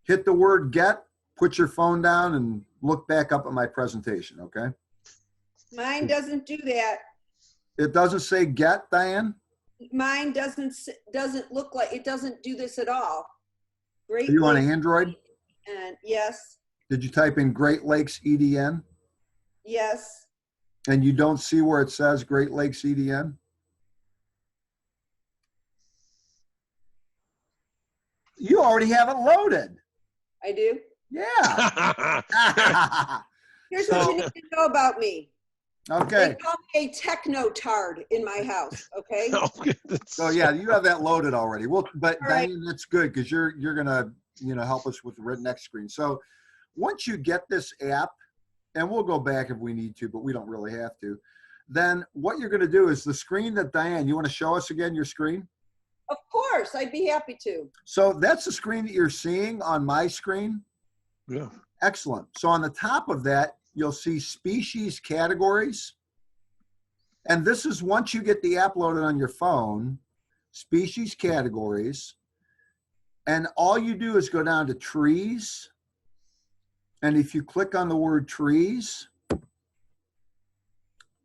Speaker 3: Hit the word get, put your phone down, and look back up at my presentation, okay?
Speaker 4: Mine doesn't do that.
Speaker 3: It doesn't say get, Diane?
Speaker 4: Mine doesn't look like, it doesn't do this at all. Great
Speaker 3: Are you on
Speaker 4: Lakes-
Speaker 3: Android?
Speaker 4: And yes,
Speaker 3: Did you type in Great Lakes EDN?
Speaker 4: yes.
Speaker 3: And you don't see where it says Great Lakes EDN? You already have it loaded.
Speaker 4: I do.
Speaker 3: Yeah.
Speaker 4: Here's what you need to know about me.
Speaker 3: Okay.
Speaker 4: They call me a techno-tard in my house, okay?
Speaker 3: So yeah, you have that loaded already. Well, but
Speaker 4: All right.
Speaker 3: Diane, that's good because you're gonna help us with the next screen. So once you get this app, and we'll go back if we need to, but we don't really have to. Then what you're gonna do is the screen that Diane, you want to show us again your screen?
Speaker 4: Of course, I'd be happy to.
Speaker 3: So that's the screen that you're seeing on my screen.
Speaker 1: Yeah.
Speaker 3: Excellent. So on the top of that, you'll see species categories. And this is once you get the app loaded on your phone, species categories. And all you do is go down to trees. And if you click on the word trees,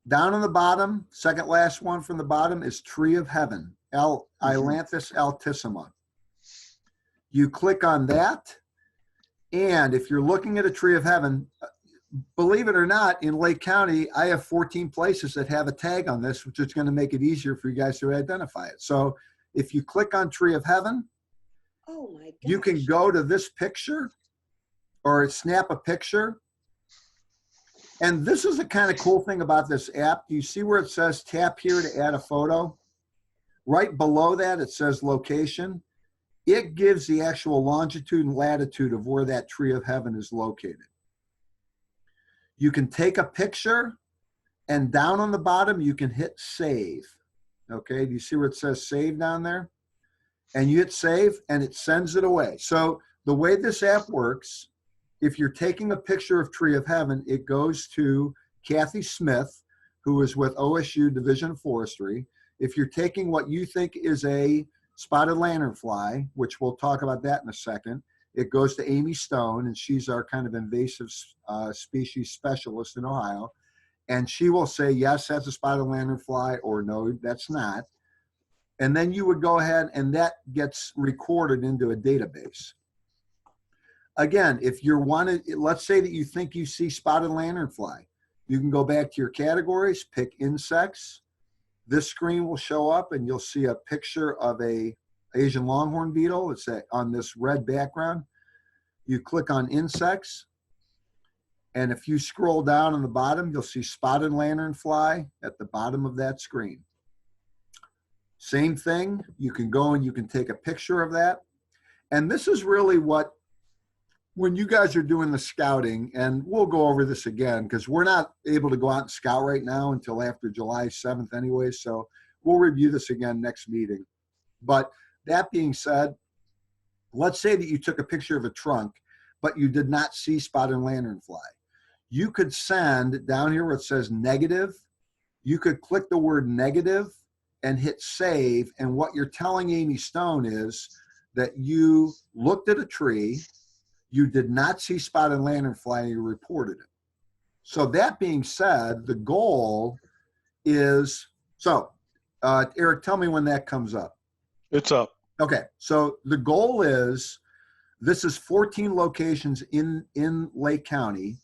Speaker 3: down on the bottom, second last one from the bottom is Tree of Heaven, Ailanthus altissima. You click on that. And if you're looking at a Tree of Heaven, believe it or not, in Lake County, I have 14 places that have a tag on this, which is going to make it easier for you guys to identify it. So if you click on Tree of Heaven,
Speaker 4: Oh my gosh.
Speaker 3: you can go to this picture or snap a picture. And this is the kind of cool thing about this app. Do you see where it says tap here to add a photo? Right below that, it says location. It gives the actual longitude and latitude of where that Tree of Heaven is located. You can take a picture, and down on the bottom, you can hit save. Okay, do you see where it says save down there? And you hit save, and it sends it away. So the way this app works, if you're taking a picture of Tree of Heaven, it goes to Kathy Smith, who is with OSU Division of Forestry. If you're taking what you think is a spotted lanternfly, which we'll talk about that in a second, it goes to Amy Stone, and she's our kind of invasive species specialist in Ohio. And she will say, yes, that's a spotted lanternfly, or no, that's not. And then you would go ahead and that gets recorded into a database. Again, if you're wanted, let's say that you think you see spotted lanternfly, you can go back to your categories, pick insects. This screen will show up and you'll see a picture of a Asian longhorn beetle. It's on this red background. You click on insects. And if you scroll down on the bottom, you'll see spotted lanternfly at the bottom of that screen. Same thing, you can go and you can take a picture of that. And this is really what, when you guys are doing the scouting, and we'll go over this again because we're not able to go out and scout right now until after July 7th anyway, so we'll review this again next meeting. But that being said, let's say that you took a picture of a trunk, but you did not see spotted lanternfly. You could send down here where it says negative, you could click the word negative and hit save, and what you're telling Amy Stone is that you looked at a tree, you did not see spotted lanternfly, and you reported it. So that being said, the goal is, Erik, tell me when that comes up.
Speaker 1: It's up.
Speaker 3: Okay, so the goal is, this is 14 locations in Lake County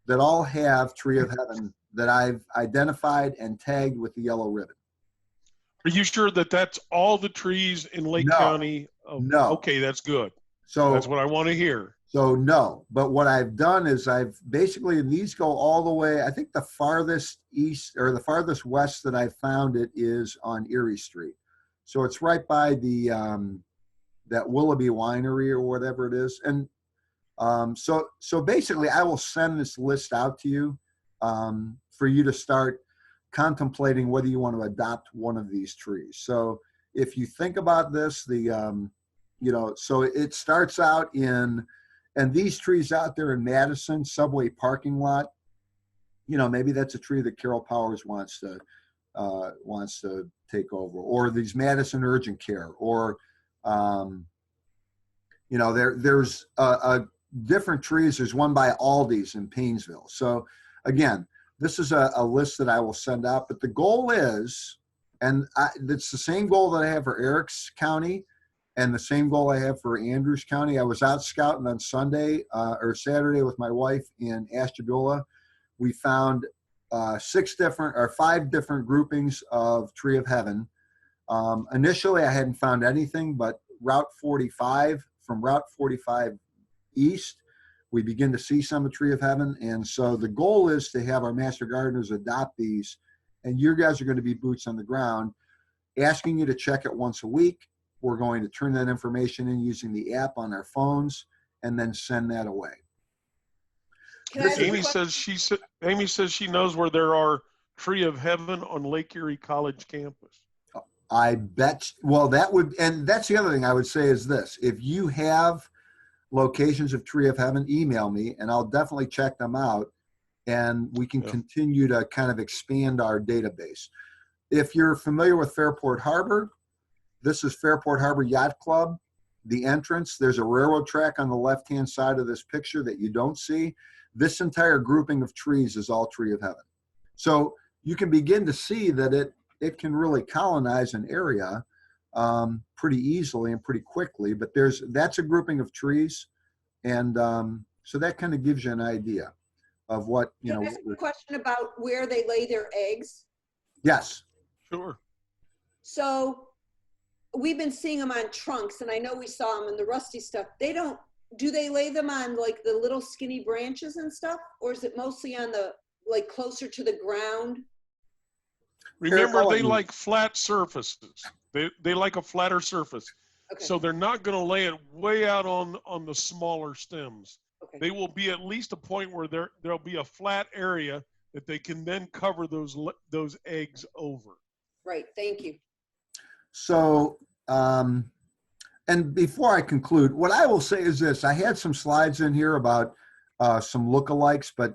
Speaker 3: that all have Tree of Heaven that I've identified and tagged with the yellow ribbon.
Speaker 1: Are you sure that that's all the trees in Lake
Speaker 3: No.
Speaker 1: County? Oh,
Speaker 3: No.
Speaker 1: Okay, that's good.
Speaker 3: So
Speaker 1: That's what I want to hear.
Speaker 3: So no, but what I've done is I've basically, and these go all the way, I think the farthest east or the farthest west that I've found it is on Erie Street. So it's right by the, that Willoughby Winery or whatever it is. And so basically I will send this list out to you for you to start contemplating whether you want to adopt one of these trees. So if you think about this, so it starts out in, and these trees out there in Madison subway parking lot, maybe that's a tree that Carol Powers wants to take over, or these Madison urgent care, or there's different trees. There's one by Aldi's in Painesville. So again, this is a list that I will send out, but the goal is, and it's the same goal that I have for Erik's county and the same goal I have for Andrews County. I was out scouting on Sunday or Saturday with my wife in Ashtabula. We found 5 different groupings of Tree of Heaven. Initially, I hadn't found anything, but from Route 45 east, we begin to see some of Tree of Heaven. And so the goal is to have our master gardeners adopt these, and your guys are going to be boots on the ground, asking you to check it once a week. We're going to turn that information in using the app on our phones and then send that away.
Speaker 4: Can I ask a
Speaker 1: Amy
Speaker 4: question?
Speaker 1: Amy says she knows where there are Tree of Heaven on Lake Erie College campus.
Speaker 3: I bet, well, and that's the other thing I would say is this: if you have locations of Tree of Heaven, email me and I'll definitely check them out, and we can continue to kind of expand our database. If you're familiar with Fairport Harbor, this is Fairport Harbor Yacht Club. The entrance, there's a railroad track on the left-hand side of this picture that you don't see. This entire grouping of trees is all Tree of Heaven. So you can begin to see that it can really colonize an area pretty easily and pretty quickly, but that's a grouping of trees. And so that kind of gives you an idea of what,
Speaker 4: Can I ask a question about where they lay their eggs?
Speaker 3: Yes.
Speaker 1: Sure.
Speaker 4: So we've been seeing them on trunks, and I know we saw them in the rusty stuff. Do they lay them on like the little skinny branches and stuff? Or is it mostly on like closer to the ground?
Speaker 1: Remember, they like flat surfaces. They like a flatter surface.
Speaker 4: Okay.
Speaker 1: So they're not going to lay it way out on the smaller stems.
Speaker 4: Okay.
Speaker 1: They will be at least a point where there'll be a flat area that they can then cover those eggs over.
Speaker 4: Right. Thank you.
Speaker 3: So, and before I conclude, what I will say is this: I had some slides in here about some lookalikes, but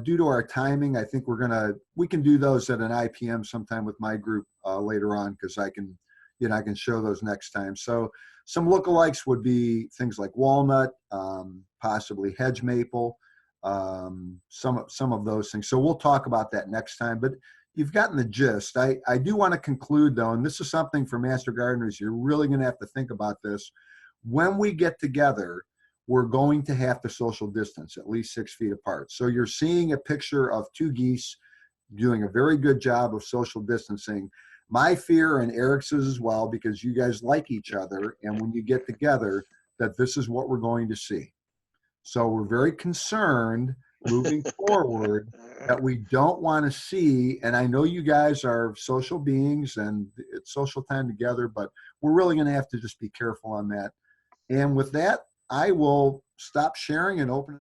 Speaker 3: due to our timing, I think we can do those at an IPM sometime with my group later on, because I can show those next time. So some lookalikes would be things like walnut, possibly hedge maple, some of those things. So we'll talk about that next time, but you've gotten the gist. I do want to conclude though, and this is something for master gardeners, you're really going to have to think about this. When we get together, we're going to have to social distance at least 6 feet apart. So you're seeing a picture of 2 geese doing a very good job of social distancing. My fear, and Erik's is as well, because you guys like each other, and when you get together, that this is what we're going to see. So we're very concerned moving forward that we don't want to see, and I know you guys are social beings and it's social time together, but we're really going to have to just be careful on that. And with that, I will stop sharing and open